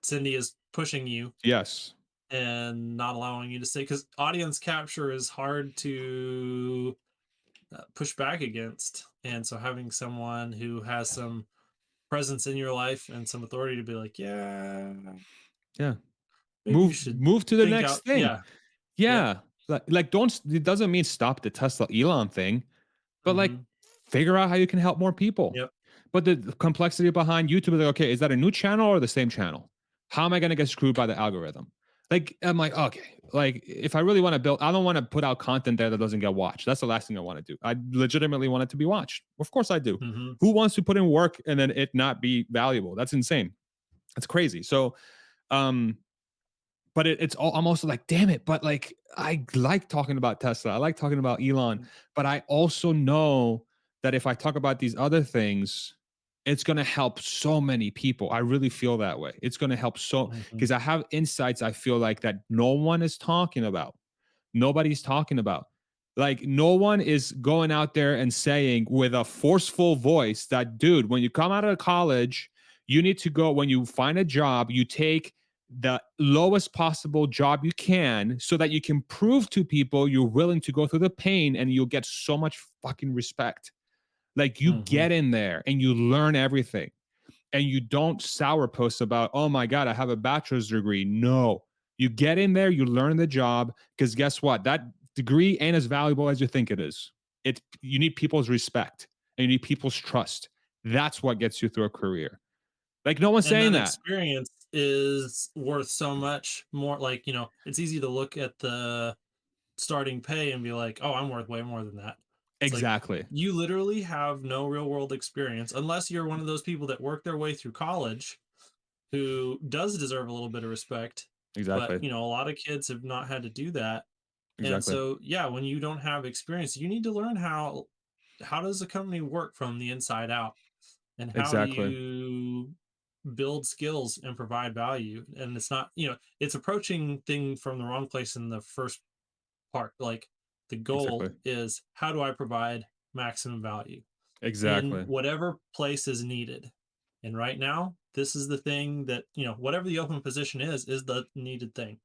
Cindy is pushing you Yes. and not allowing you to say, because audience capture is hard to push back against. And so having someone who has some presence in your life and some authority to be like, yeah, Yeah. maybe you should Move to the think next out. thing. Yeah. Yep. Yeah. Like don't, it doesn't mean stop the Tesla Elon thing, but like Hmm. figure out how you can help more people. Yep. But the complexity behind YouTube is like, okay, is that a new channel or the same channel? How am I going to get screwed by the algorithm? Like, I'm like, okay, like if I really want to build, I don't want to put out content there that doesn't get watched. That's the last thing I want to do. I legitimately want it to be watched. Of course I do. Mm-hmm. Who wants to put in work and then it not be valuable? That's insane. That's crazy. So, um, but it's all, I'm also like, damn it. But like, I like talking about Tesla. I like talking about Elon, but I also know that if I talk about these other things, it's going to help so many people. I really feel that way. It's going to help so, Mm-hmm. because I have insights I feel like that no one is talking about. Nobody's talking about. Like, no one is going out there and saying with a forceful voice that, dude, when you come out of college, you need to go, when you find a job, you take the lowest possible job you can so that you can prove to people you're willing to go through the pain and you'll get so much fucking respect. Like, you Mm-hmm. get in there and you learn everything and you don't sourpuss about, oh my God, I have a bachelor's degree. No, you get in there, you learn the job, because guess what? That degree ain't as valuable as you think it is. It's, you need people's respect and you need people's trust. That's what gets you through a career. Like, no one's And saying that that. experience is worth so much more. Like, it's easy to look at the starting pay and be like, oh, I'm worth way more than that. It's like Exactly. you literally have no real world experience unless you're one of those people that work their way through college who does deserve a little bit of respect. But, Exactly. a lot of kids have not had to do that. And Exactly. so, yeah, when you don't have experience, you need to learn how does a company work from the inside out, and how do Exactly. you build skills and provide value. And it's not, it's approaching thing from the wrong place in the first part. Like, the goal Exactly. is, how do I provide maximum value in Exactly. whatever place is needed? And right now, this is the thing that, whatever the open position is the needed thing.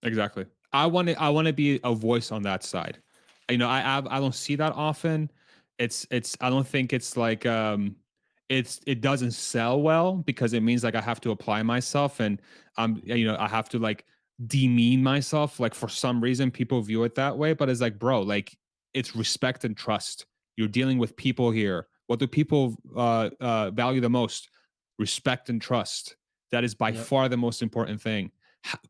Exactly. I want to be a voice on that side. I don't see that often. It's I don't think it's like it doesn't sell well because it means like I have to apply myself and I have to like demean myself, like for some reason people view it that way, but it's like, bro, like it's respect and trust. You're dealing with people here. What do people value the most? Respect and trust. That is by Yep. far the most important thing.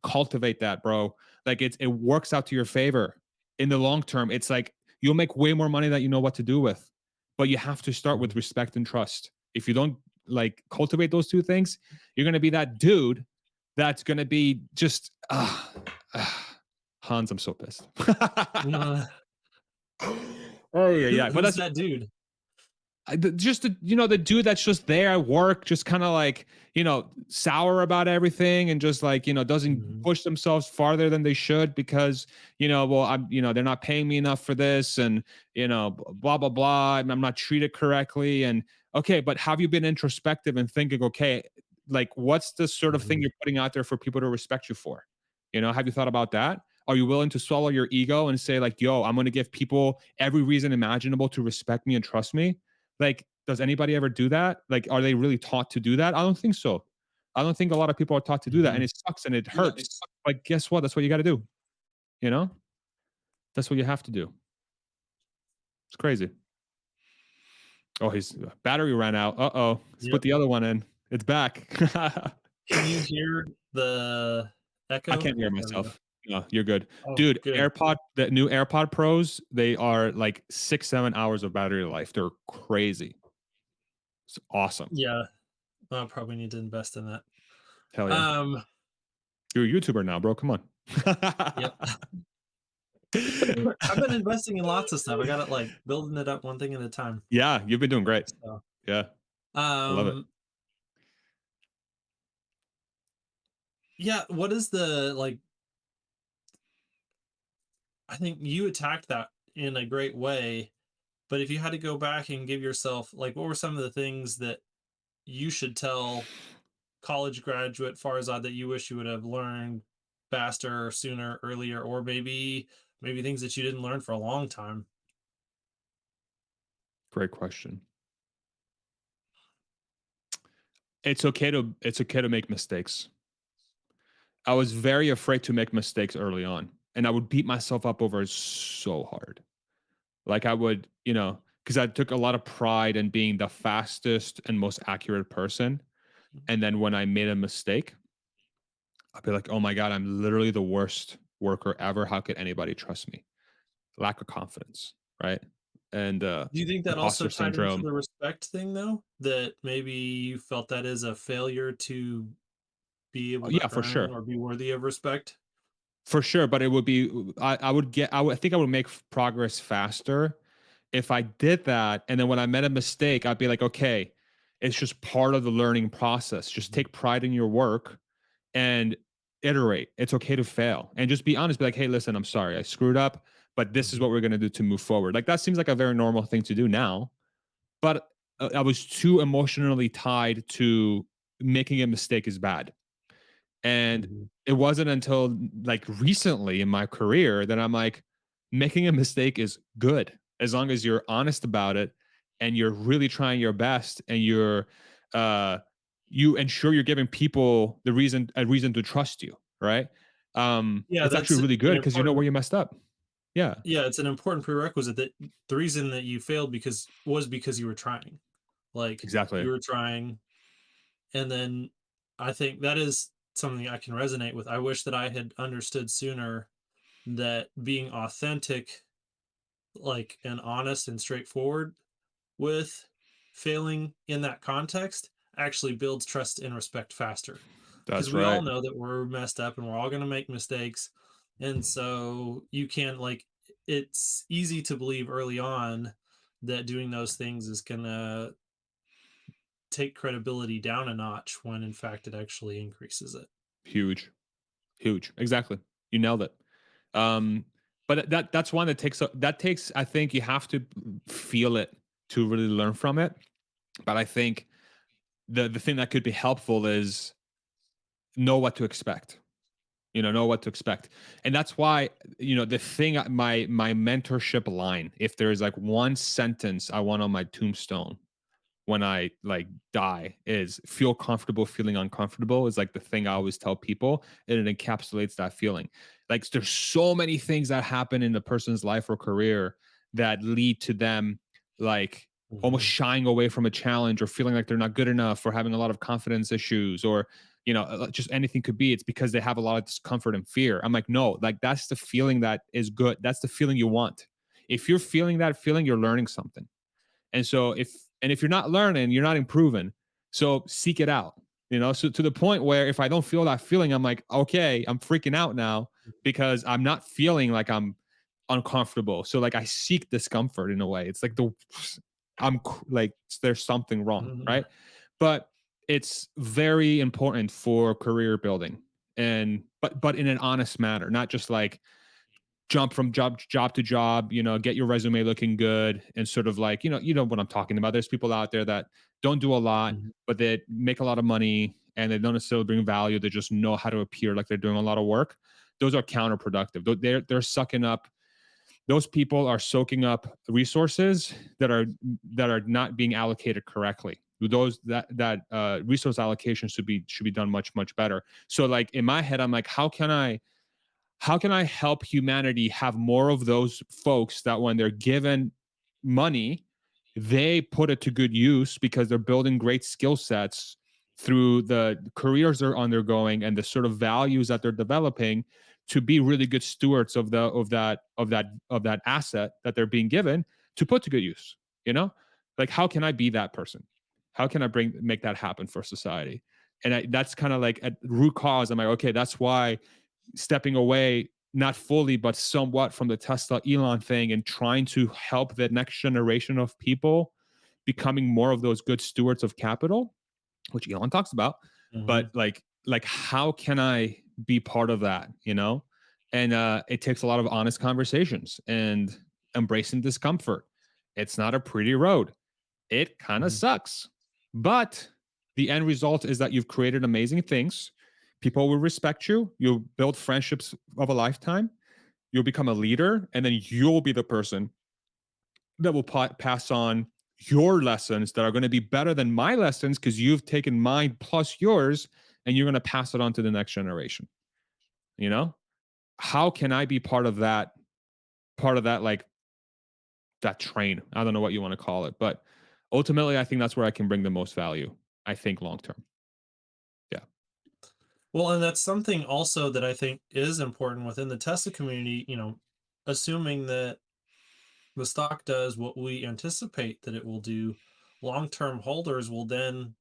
Cultivate that, bro. Like it works out to your favor in the long term. It's like you'll make way more money that you know what to do with, but you have to start with Mhm. respect and trust. If you don't like cultivate those two things, you're gonna be that dude that's gonna be just Hans. I'm so pissed. Uh, Oh yeah, yeah. But who's that's that dude? just the dude that's just there at work, just kind of like sour about everything, and just like doesn't Mhm. push themselves farther than they should because well, I'm they're not paying me enough for this, and blah blah blah. I'm not treated correctly, and okay, but have you been introspective and thinking, okay, like what's the sort of thing Mhm. you're putting out there for people to respect you for? Have you thought about that? Are you willing to swallow your ego and say like, yo, I'm going to give people every reason imaginable to respect me and trust me? Like, does anybody ever do that? Like, are they really taught to do that? I don't think so. I don't think a lot of people are taught to do that, and Mhm. it sucks and it hurts. But guess what? That's what you got to do. You know, that's what you have to do. It's crazy. Oh, his battery ran out. Oh, let's put Yep. the other one in. It's back. Can you hear the I echo? can't hear There we go. myself. No, you're good, Oh, dude. good. The new AirPod Pros, they are like 6-7 hours of battery life. They're crazy. It's awesome. Yeah, I'll probably need to invest in that. Hell yeah. Um, You're a YouTuber now, bro. Come on. yep. I've been investing in lots of stuff. I got it like building it up one thing at a time. Yeah, you've been doing great. So, Yeah, I love it. um, yeah, what is the like I think you attacked that in a great way, but if you had to go back and give yourself like what were some of the things that you should tell college graduate Farzad that you wish you would have learned faster, sooner, earlier, or maybe things that you didn't learn for a long time? Great question. It's okay to make mistakes. I was very afraid to make mistakes early on, and I would beat myself up over it so hard. Like I would, because I took a lot of pride in being the fastest and most accurate person. And then when I made a mistake, I'll be like, oh my God, I'm literally the worst worker ever. How could anybody trust me? Lack of confidence, right? And Do you think that also imposter tied into syndrome. the respect thing though? That maybe you felt that is a failure to be able to Yeah, for earn sure. or be worthy of respect? For sure, but it would be I think I would make progress faster if I did that. And then when I made a mistake, I'd be like, okay, it's just part of the learning process. Just Mhm, take pride in your work and iterate. It's okay to fail. And just be honest, be like, hey, listen, I'm sorry, I screwed up, but this is mhm, what we're gonna do to move forward. Like that seems like a very normal thing to do now. But I was too emotionally tied to making a mistake is bad. And mhm. it wasn't until like recently in my career that I'm like, making a mistake is good as long as you're honest about it and you're really trying your best and uh you ensure you're giving people a reason to trust you, right? Yeah, It's that's actually really an good because you know where important you messed up. Yeah, yeah, it's an important prerequisite that the reason that you failed because you were trying. Like, exactly. you were trying, and then I think that is something I can resonate with. I wish that I had understood sooner that being authentic, like, and honest and straightforward with failing in that context actually builds trust and respect faster. Because That's we all right. know that we're messed up and we're all going to make mistakes. And so you can, like, it's easy to believe early on that doing those things is going to take credibility down a notch when in fact it actually increases it. Huge. Huge. Exactly. You nailed it. Um, but that's one that takes, I think you have to feel it to really learn from it. But I think the thing that could be helpful is know what to expect. Know what to expect. And that's why, the thing my mentorship line, if there's like one sentence I want on my tombstone when I like die, is feel comfortable feeling uncomfortable is like the thing I always tell people, and it encapsulates that feeling. Like there's so many things that happen in a person's life or career that lead to them like almost Mhm, shying away from a challenge or feeling like they're not good enough or having a lot of confidence issues or just anything could be. It's because they have a lot of discomfort and fear. I'm like, no, like that's the feeling that is good. That's the feeling you want. If you're feeling that feeling, you're learning something. And so if you're not learning, you're not improving. So seek it out. So to the point where if I don't feel that feeling, I'm like, okay, I'm freaking out now because I'm not feeling like I'm uncomfortable. So like I seek discomfort in a way. It's like like there's something wrong, mhm, right? But it's very important for career building and but in an honest manner, not just like jump from job to job, get your resume looking good and sort of like, you know what I'm talking about. There's people out there that don't do a lot, mhm, but they make a lot of money and they don't necessarily bring value. They just know how to appear like they're doing a lot of work. Those are counterproductive. They're sucking up. Those people are soaking up resources that are not being allocated correctly. Those that resource allocation should be done much better. So like in my head, I'm like, how can I help humanity have more of those folks that when they're given money, they put it to good use because they're building great skill sets through the careers they're undergoing and the sort of values that they're developing to be really good stewards of that asset that they're being given to put to good use, you know? Like how can I be that person? How can I make that happen for society? And that's kind of like a root cause. I'm like, okay, that's why stepping away, not fully, but somewhat from the Tesla Elon thing and trying to help the next generation of people becoming more of those good stewards of capital, which Elon talks about. But mhm, like how can I be part of that, And it takes a lot of honest conversations and embracing discomfort. It's not a pretty road. It kind of mhm, sucks. But the end result is that you've created amazing things. People will respect you. You'll build friendships of a lifetime. You'll become a leader. And then you'll be the person that will pass on your lessons that are going to be better than my lessons because you've taken mine plus yours and you're going to pass it on to the next generation. You know? How can I be part of that, like that train? I don't know what you want to call it, but ultimately, I think that's where I can bring the most value. I think long term. Yeah. Well, and that's something also that I think is important within the Tesla community, assuming that the stock does what we anticipate that it will do, long-term holders will then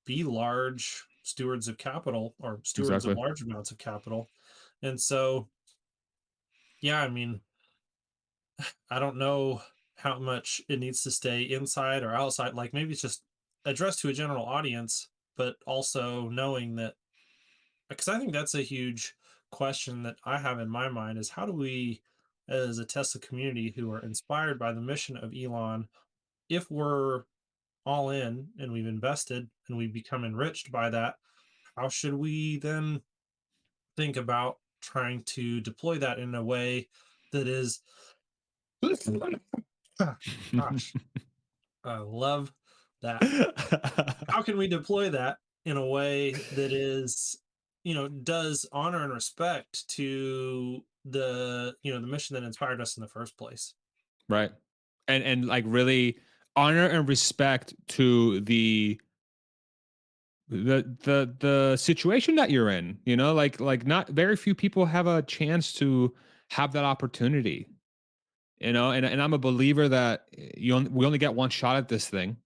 be large stewards of capital or stewards of Exactly. large amounts of capital. And so, yeah, I mean, I don't know how much it needs to stay inside or outside. Like maybe it's just addressed to a general audience, but also knowing that, because I think that's a huge question that I have in my mind is how do we, as a Tesla community who are inspired by the mission of Elon, if we're all in and we've invested and we become enriched by that, how should we then think about trying to deploy that in a way that is gosh, I love that. How can we deploy that in a way that is, does honor and respect to the mission that inspired us in the first place? Right. And like really honor and respect to the situation that you're in, like not very few people have a chance to have that opportunity, and I'm a believer that we only get one shot at this thing.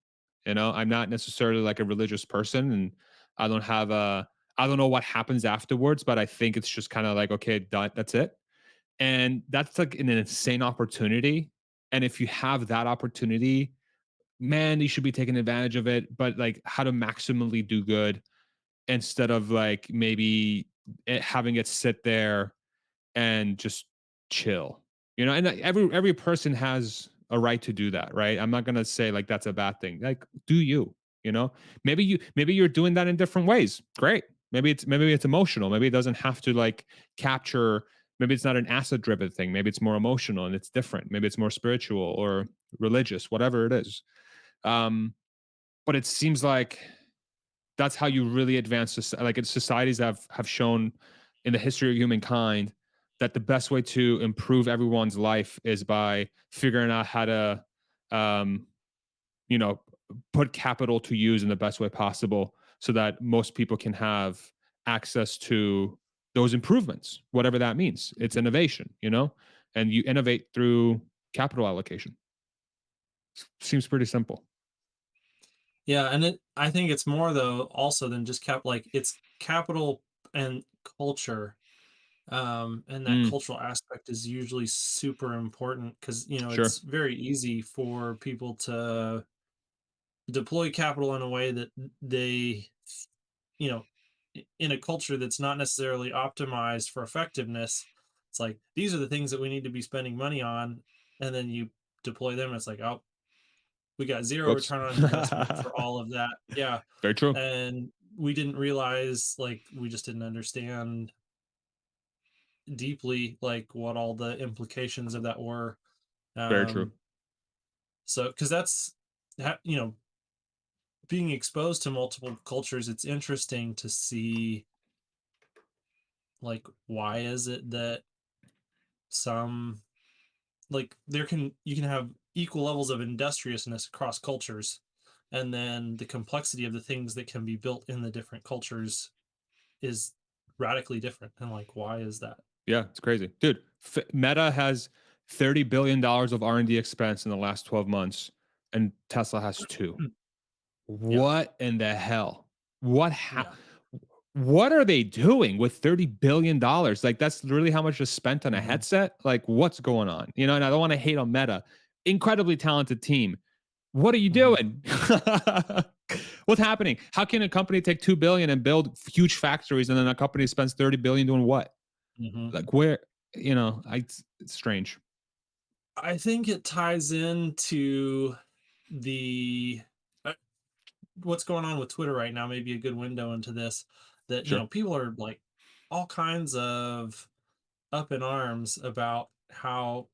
I'm not necessarily like a religious person, and I don't have a I don't know what happens afterwards, but I think it's just kind of like, okay, that's it. And that's like an insane opportunity. And if you have that opportunity, man, you should be taking advantage of it. But like how to maximally do good instead of like maybe having it sit there and just chill. And every person has a right to do that, right? I'm not gonna say like that's a bad thing. Like, do you? You know, maybe you're doing that in different ways. Great. Maybe it's emotional. Maybe it doesn't have to like capture. Maybe it's not an asset driven thing. Maybe it's more emotional and it's different. Maybe it's more spiritual or religious, whatever it is. Um, but it seems like that's how you really advance like in societies that have shown in the history of humankind that the best way to improve everyone's life is by figuring out how to um you know put capital to use in the best way possible so that most people can have access to those improvements, whatever that means. It's innovation, and you innovate through capital allocation. Seems pretty simple. Yeah, and I think it's more though also than just like it's capital and culture. And that Mm, cultural aspect is usually super important because sure. it's very easy for people to deploy capital in a way that they you know in a culture that's not necessarily optimized for effectiveness. It's like these are the things that we need to be spending money on, and then you deploy them, it's like, oh, we got zero Whoops. return on investment for all of that. Yeah. Very true. And we didn't realize, like, we just didn't understand deeply like what all the implications of that were. Very true. um so because that's being exposed to multiple cultures, it's interesting to see like why is it that some, like, there can you can have equal levels of industriousness across cultures, and then the complexity of the things that can be built in the different cultures is radically different, and like why is that? Yeah, it's crazy, dude. Meta has $30 billion of R&D expense in the last 12 months, and Tesla has two. Yeah, What in the hell? What yeah. what are they doing with $30 billion? Like that's literally how much is spent on a Hmm. headset. Like what's going on? And I don't want to hate on Meta, incredibly talented team. What are you Hmm. doing? What's happening? How can a company take 2 billion and build huge factories, and then a company spends 30 billion doing what? Hmm. Like where, it's strange. I think it ties into the uh, what's going on with Twitter right now, maybe a good window into this, that Sure. people are like all kinds of up in arms about how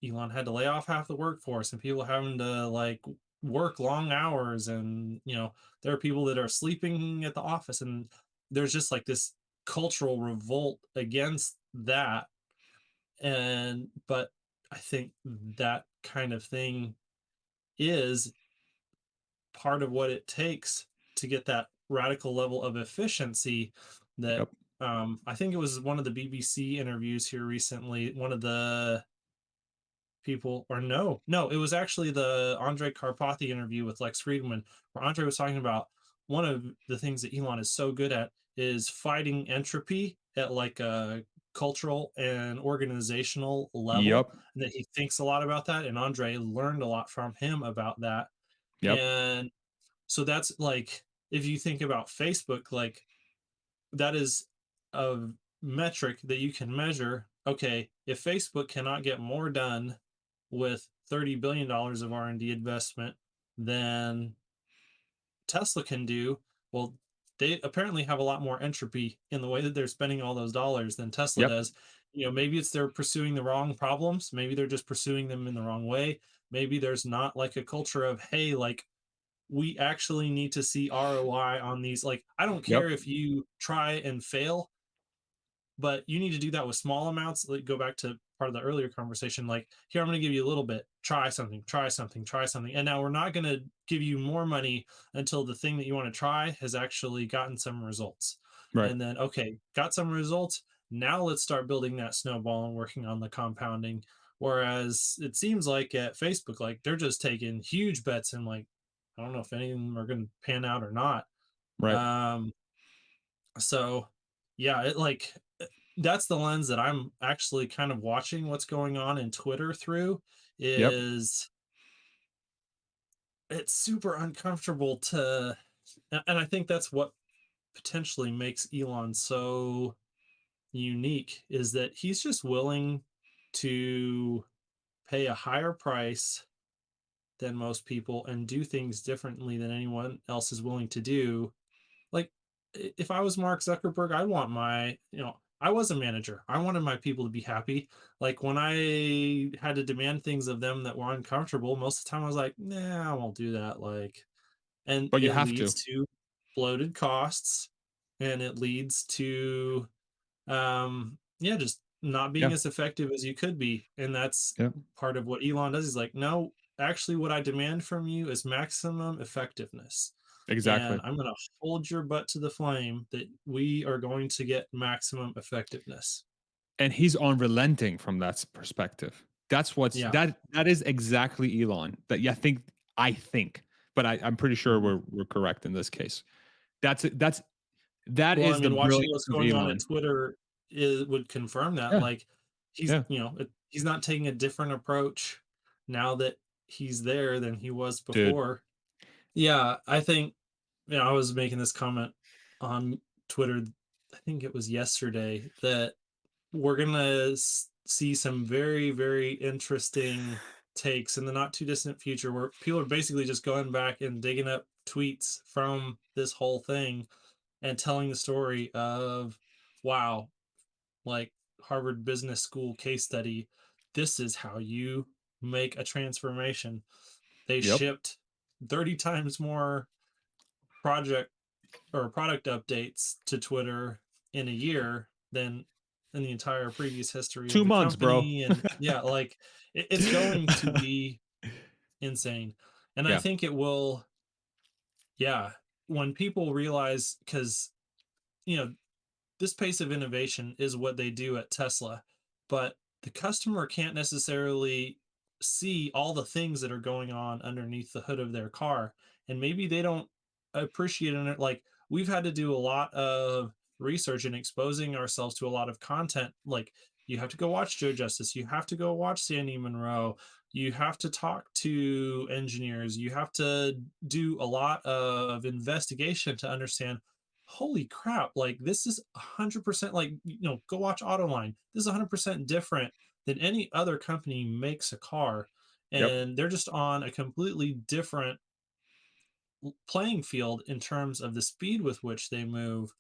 Elon had to lay off half the workforce and people having to like work long hours, and there are people that are sleeping at the office, and there's just like this cultural revolt against that. And but I think that kind of thing is part of what it takes to get that radical level of efficiency that Yep. I think it was one of the BBC interviews here recently. One of the people, or no, it was actually the Andre Karpathy interview with Lex Friedman, where Andre was talking about one of the things that Elon is so good at is fighting entropy at like a cultural and organizational level, Yep. and that he thinks a lot about that. And Andre learned a lot from him about that. Yep. And so that's like, if you think about Facebook, like that is a metric that you can measure. Okay, if Facebook cannot get more done with $30 billion of R&D investment than Tesla can do, well, they apparently have a lot more entropy in the way that they're spending all those dollars than Tesla Yep. does. Maybe it's they're pursuing the wrong problems. Maybe they're just pursuing them in the wrong way. Maybe there's not like a culture of, hey, like we actually need to see ROI on these. Like, I don't Yep. care if you try and fail, but you need to do that with small amounts. Like, go back to part of the earlier conversation. Like, here, I'm going to give you a little bit, try something, try something, try something. And now we're not going to give you more money until the thing that you want to try has actually gotten some results. Right. And then, okay, got some results. Now let's start building that snowball and working on the compounding. Whereas it seems like at Facebook, like they're just taking huge bets and like, I don't know if any of them are going to pan out or not. Right. Um, so yeah, it like that's the lens that I'm actually kind of watching what's going on in Twitter through. Yep. Is it's super uncomfortable to, and I think that's what potentially makes Elon so unique, is that he's just willing to pay a higher price than most people and do things differently than anyone else is willing to do. Like, if I was Mark Zuckerberg, I want I was a manager. I wanted my people to be happy. Like, when I had to demand things of them that were uncomfortable, most of the time I was like, nah, I won't do that. Like, and But you it have leads to. to bloated costs, and it leads to, yeah, just not being Yeah. as effective as you could be. And that's Yep. part of what Elon does. He's like, no, actually, what I demand from you is maximum effectiveness. Exactly. And I'm going to hold your butt to the flame that we are going to get maximum effectiveness. And he's unrelenting from that perspective. That's what's Yeah. that is exactly Elon. That yeah, I think, but I'm pretty sure Mhm. we're correct in this case. That Well, I is the mean, watching brilliance what's of going on at Elon. Twitter would confirm that. Yeah. Like, Yeah. he's not taking a different approach now that he's there than he was Dude. before. Yeah, I think, I was making this comment on Twitter, I think it was yesterday, that we're gonna see some very, very interesting takes in the not too distant future, where people are basically just going back and digging up tweets from this whole thing and telling the story of, wow, like Harvard Business School case study, this is how you make a transformation. They Yep. shipped 30 times more project or product updates to Twitter in a year than in the entire previous history of Two the months, bro. company. And yeah, like it's going to be insane. And I Yeah. think it will, yeah, when people realize, because, you know, this pace of innovation is what they do at Tesla, but the customer can't necessarily see all the things that are going on underneath the hood of their car. And maybe they don't appreciate it. Like, we've had to do a lot of research and exposing ourselves to a lot of content. Like, you have to go watch Joe Justice, you have to go watch Sandy Monroe, you have to talk to engineers, you have to do a lot of investigation to understand, holy crap, like this is 100%, like, go watch Autoline. This is 100% different than any other company makes a car. Yep. And they're just on a completely different playing field in terms of the speed with which they move.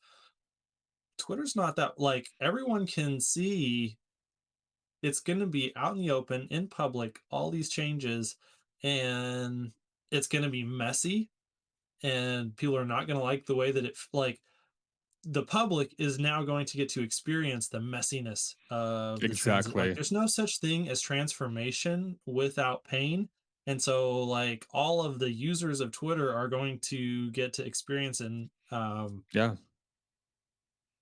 Twitter's not that, like, everyone can see it's going to be out in the open in public, all these changes, and it's going to be messy, and people are not going to like the way that like the public is now going to get to experience the messiness of the transit. Like, Exactly. there's no such thing as transformation without pain. And so, like, all of the users of Twitter are going to get to experience and Yeah.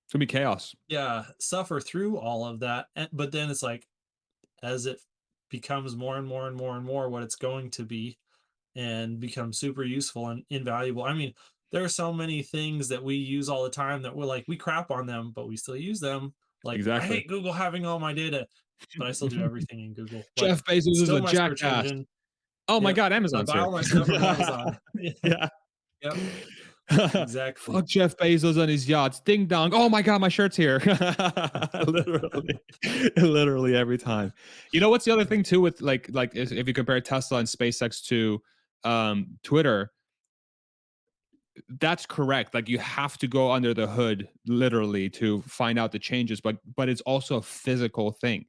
It's gonna be chaos. yeah, suffer through all of that. But then it's like, as it becomes more and more and more and more what it's going to be and becomes super useful and invaluable. I mean, there are so many things that we use all the time that we're like, we crap on them, but we still use them. Like, I Exactly. hate Google having all my data, but I still do everything in Google. Like, Jeff Bezos it's is still a my search jackass. engine. Oh my Yep. God, I Amazon's buy here. all my stuff from Amazon. Yeah. Yeah. Yep. Exactly. Fuck Jeff Bezos on his yachts. Ding dong. Oh my God, my shirt's here. Literally, literally every time. You know what's the other thing too with like if you compare Tesla and SpaceX to Twitter, that's correct. Like you have to go under the hood literally to find out the changes, but it's also a physical thing.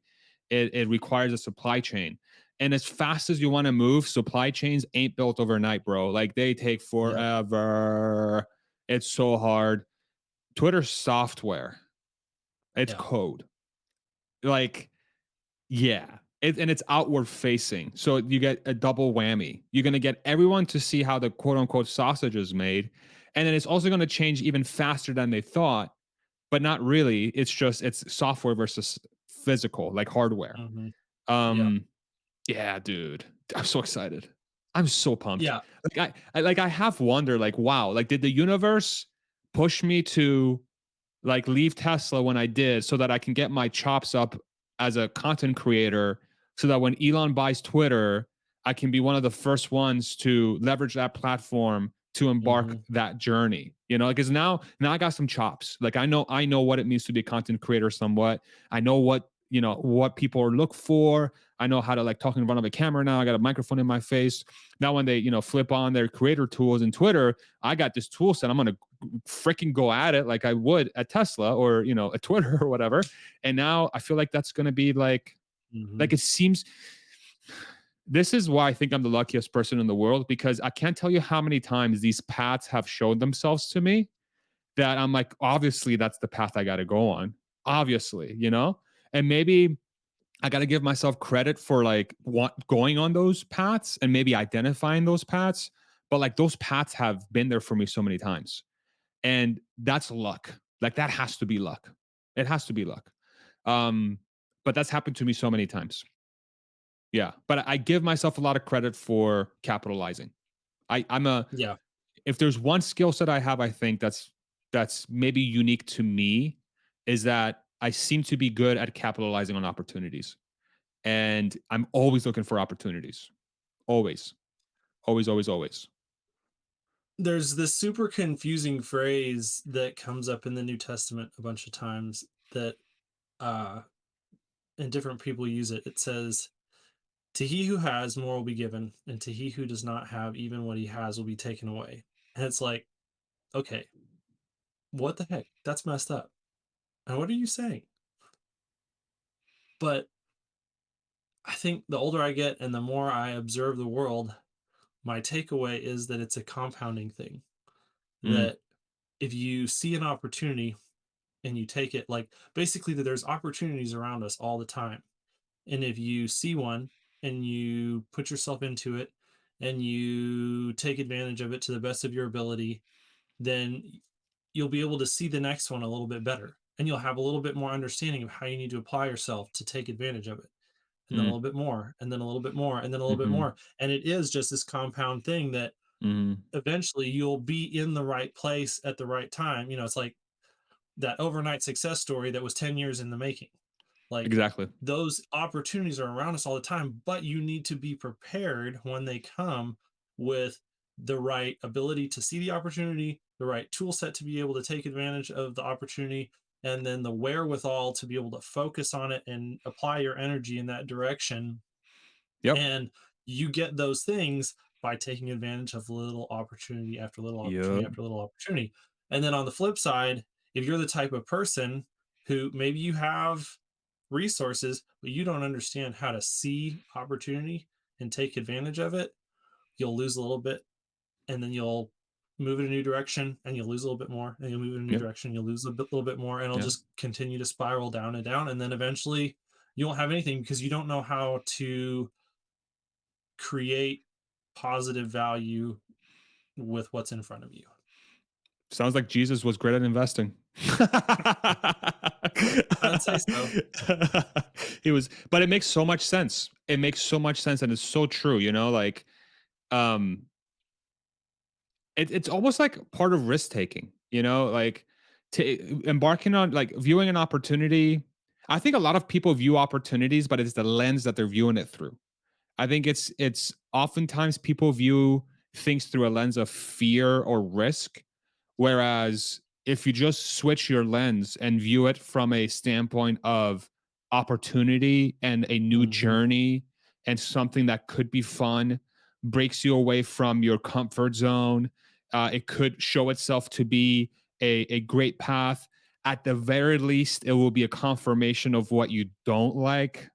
It requires a supply chain. And as fast as you want to move, supply chains ain't built overnight, bro. Like they take Yep. forever. It's so hard. Twitter software, it's Yeah. code. Like, yeah. And it's outward facing. So you get a double whammy. You're going to get everyone to see how the quote unquote sausage is made. And then it's also going to change even faster than they thought, but not really. It's software versus physical, like hardware. Hmm. Yeah. Um, yeah, dude. I'm so excited. I'm so pumped. Yeah. I have wonder, like, wow, like did the universe push me to like leave Tesla when I did so that I can get my chops up as a content creator so that when Elon buys Twitter, I can be one of the first ones to leverage that platform to embark Hmm. that journey. You know, because now I got some chops. Like I know what it means to be a content creator somewhat. I know what people are look for. I know how to like talk in front of a camera now. I got a microphone in my face. Now when they, flip on their creator tools in Twitter, I got this tool set. I'm gonna freaking go at it like I would at Tesla or at Twitter or whatever. And now I feel like that's going to be Hmm. like it seems. This is why I think I'm the luckiest person in the world because I can't tell you how many times these paths have showed themselves to me that I'm like, obviously that's the path I got to go on. Obviously, and maybe I got to give myself credit for like going on those paths and maybe identifying those paths. But like those paths have been there for me so many times. And that's luck. Like that has to be luck. It has to be luck. Um, but that's happened to me so many times. Yeah. But I give myself a lot of credit for capitalizing. I'm a Yeah. if there's one skill set I have, I think that's maybe unique to me is that I seem to be good at capitalizing on opportunities. And I'm always looking for opportunities. Always. Always, always, always. There's this super confusing phrase that comes up in the New Testament a bunch of times that uh and different people use it. It says, "To he who has more will be given, and to he who does not have even what he has will be taken away." And it's like, okay, what the heck? That's messed up. And what are you saying? But I think the older I get and the more I observe the world, my takeaway is that it's a compounding thing. Mm, That if you see an opportunity and you take it, like basically that there's opportunities around us all the time. And if you see one and you put yourself into it and you take advantage of it to the best of your ability, then you'll be able to see the next one a little bit better. And you'll have a little bit more understanding of how you need to apply yourself to take advantage of it. And then a mm, little bit more, and then a little bit more, and then a little bit mm-hmm, more. And it is just this compound thing that mm-hmm. eventually you'll be in the right place at the right time. It's like that overnight success story that was 10 years in the making. Like Exactly. those opportunities are around us all the time, but you need to be prepared when they come with the right ability to see the opportunity, the right tool set to be able to take advantage of the opportunity, and then the wherewithal to be able to focus on it and apply your energy in that direction. Yep. And you get those things by taking advantage of little opportunity after little opportunity Yep. after little opportunity. And then on the flip side, if you're the type of person who maybe you have resources, but you don't understand how to see opportunity and take advantage of it, you'll lose a little bit and then you'll move in a new direction and you'll lose a little bit more and you'll move in a new Yep. direction, you'll lose little bit more, and it'll Yeah. just continue to spiral down and down. And then eventually you won't have anything because you don't know how to create positive value with what's in front of you. Sounds like Jesus was great at investing. I'd say so. He was, but it makes so much sense. It makes so much sense, and it's so true. Like, um, it's almost like part of risk taking. Like to embarking on like viewing an opportunity. I think a lot of people view opportunities, but it's the lens that they're viewing it through. I think it's oftentimes people view things through a lens of fear or risk, whereas if you just switch your lens and view it from a standpoint of opportunity and a new Hmm. journey and something that could be fun, breaks you away from your comfort zone, it could show itself to be a great path. At the very least, it will be a confirmation of what you don't like.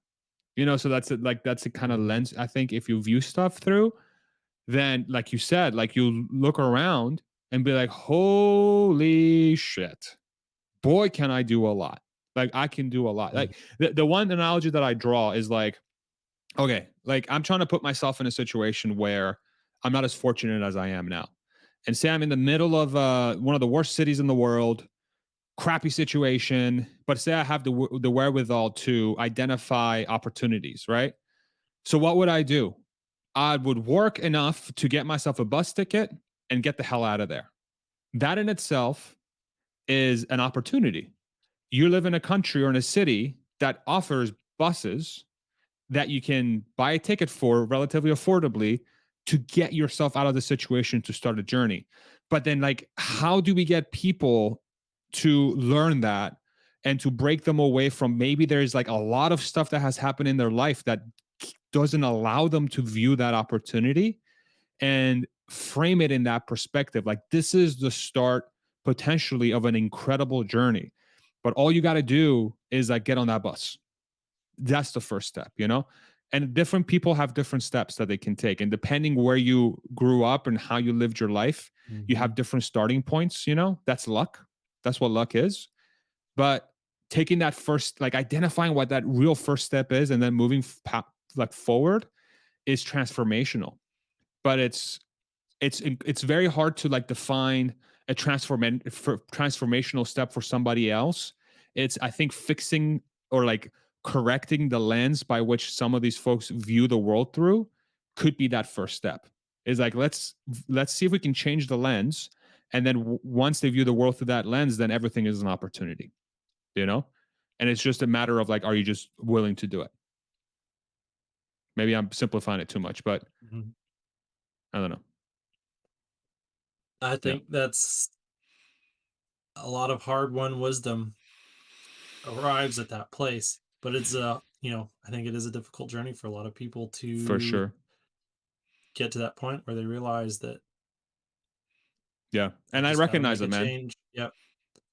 So that's a kind of Hmm. lens I think if you view stuff through, then like you said, like you look around and be like, holy shit, boy, can I do a lot. Like I can do a lot. Like the one analogy that I draw is like, okay, like I'm trying to put myself in a situation where I'm not as fortunate as I am now. And say I'm in the middle of one of the worst cities in the world, crappy situation, but say I have the wherewithal to identify opportunities, right? So what would I do? I would work enough to get myself a bus ticket and get the hell out of there. That in itself is an opportunity. You live in a country or in a city that offers buses that you can buy a ticket for relatively affordably to get yourself out of the situation to start a journey. But then, like, how do we get people to learn that and to break them away from maybe there's like a lot of stuff that has happened in their life that doesn't allow them to view that opportunity and frame it in that perspective? Like, this is the start potentially of an incredible journey. But all you got to do is like get on that bus. That's the first step. And different people have different steps that they can take. And depending where you grew up and how you lived your life, you Hmm. have different starting points. That's luck. That's what luck is. But taking that first, like identifying what that real first step is and then moving like forward is transformational. But it's very hard to like define a transformational step for somebody else. It's I think fixing or like correcting the lens by which some of these folks view the world through could be that first step. Is like let's see if we can change the lens, and then once they view the world through that lens, then everything is an opportunity. You know, and it's just a matter of like, are you just willing to do it? Maybe I'm simplifying it too much, but Hmm. I don't know. I Yeah, think that's a lot of hard-won wisdom arrives at that place. But it's I think it is a difficult journey for a lot of people for to sure. get to that point where they realize that Yeah, they and I just got to recognize make it, a man. change. Yep.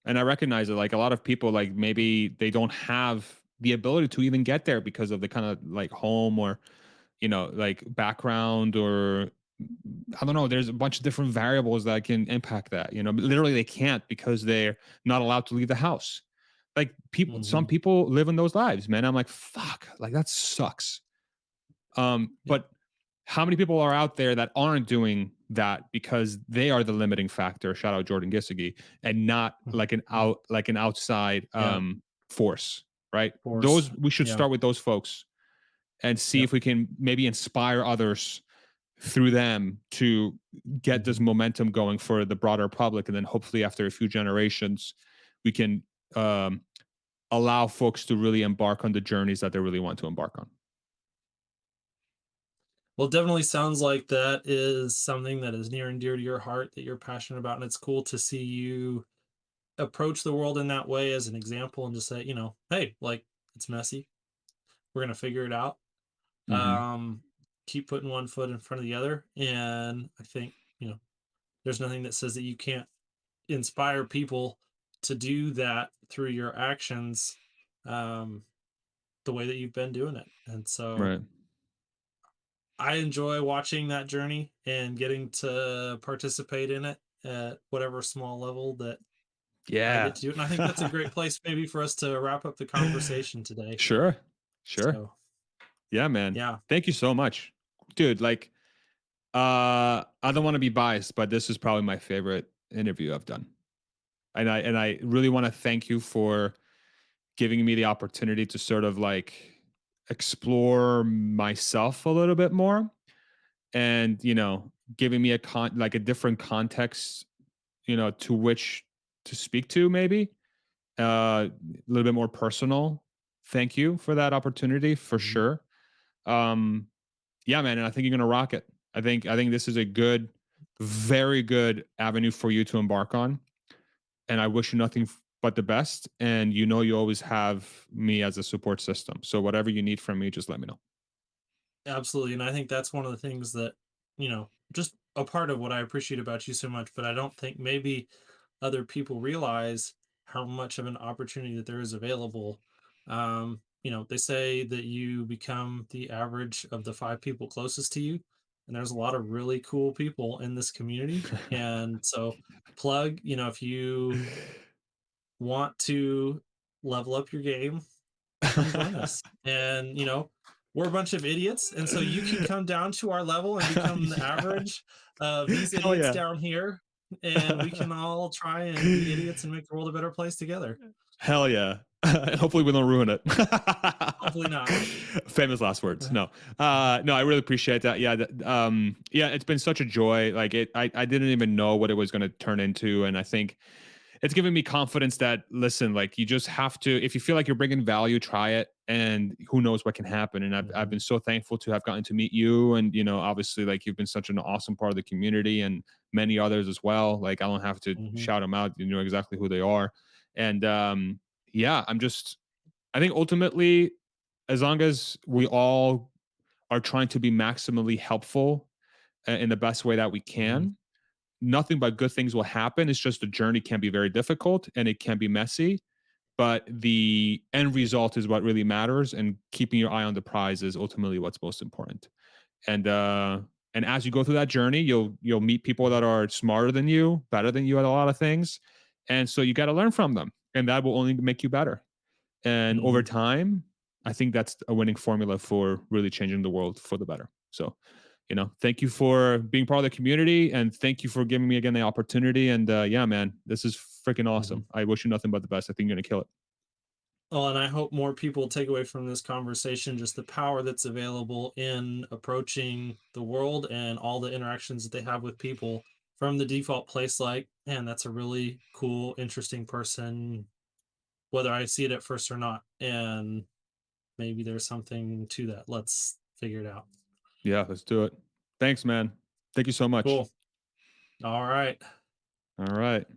And I recognize it. Like a lot of people, like maybe they don't have the ability to even get there because of the kind of like home or like background or I don't know. There's a bunch of different variables that can impact that. But literally they can't because they're not allowed to leave the house. Like some Hmm. people live in those lives, man. I'm like, fuck, like that sucks. Yep. But how many people are out there that aren't doing that because they are the limiting factor? Shout out Jordan Gissigi, and not like Mhm. an outside Yeah. force, right? Force. Those we should Yeah. start with those folks and see Yep. if we can maybe inspire others through them to get this Hmm. momentum going for the broader public, and then hopefully after a few generations, we can um, allow folks to really embark on the journeys that they really want to embark on. Well, it definitely sounds like that is something that is near and dear to your heart that you're passionate about. And it's cool to see you approach the world in that way as an example and just say, hey, like it's messy. We're going to figure it out. Mm-hmm. Um, keep putting one foot in front of the other. And I think, there's nothing that says that you can't inspire people to do that through your actions, um, the way that you've been doing it. And so Right. I enjoy watching that journey and getting to participate in it at whatever small level that I Yeah. get to do it. And I think that's a great place maybe for us to wrap up the conversation today. Sure. Sure. So, Yeah, man. yeah. Thank you so much. Dude, like I don't want to be biased, but this is probably my favorite interview I've done. And I really want to thank you for giving me the opportunity to sort of like explore myself a little bit more, and giving me like a different context, to which to speak to, maybe a little bit more personal. Thank you for that opportunity, for Mhm. sure. um yeah, man, and I think you're gonna rock it. I think this is a good, very good avenue for you to embark on, and I wish you nothing but the best. And you always have me as a support system. So whatever you need from me, just let me know. Absolutely. And I think that's one of the things that, just a part of what I appreciate about you so much, but I don't think maybe other people realize how much of an opportunity that there is available. They say that you become the average of the five people closest to you, and there's a lot of really cool people in this community. And so, if you want to level up your game, come join us. And, we're a bunch of idiots. And so you can come down to our level and become the Yeah. average of these Hell idiots yeah. down here. And we can all try and be idiots and make the world a better place together. Hell yeah. Hopefully we don't ruin it. Hopefully not. Famous last words. No. No, I really appreciate that. Yeah, yeah, it's been such a joy. Like I didn't even know what it was going to turn into, and I think it's given me confidence that, listen, like, you just have to, if you feel like you're bringing value, try it, and who knows what can happen. And I've Mhm, been so thankful to have gotten to meet you, and obviously, like, you've been such an awesome part of the community, and many others as well. Like, I don't have to mhm, shout them out, you know exactly who they are. And yeah, I think ultimately, as long as we all are trying to be maximally helpful in the best way that we mhm, can, nothing but good things will happen. It's just the journey can be very difficult and it can be messy, but the end result is what really matters. And keeping your eye on the prize is ultimately what's most important. And and as you go through that journey, you'll meet people mhm, that are smarter than you, better than you at a lot of things, and so you got to learn from them, and that will only make you better. And over mhm. time, I think that's a winning formula for really changing the world for the better. So, thank you for being part of the community, and thank you for giving me again the opportunity. And yeah, man, this is freaking Mhm. awesome. I wish you nothing but the best. I think you're gonna kill it. Well, and I hope more people take away from this conversation just the power that's available in approaching the world and all the interactions that they have with people from the default place like, man, that's a really cool, interesting person, whether I see it at first or not. And maybe there's something to that. Let's figure it out. Yeah, let's do it. Thanks, man. Thank you so much. Cool. All right. All right.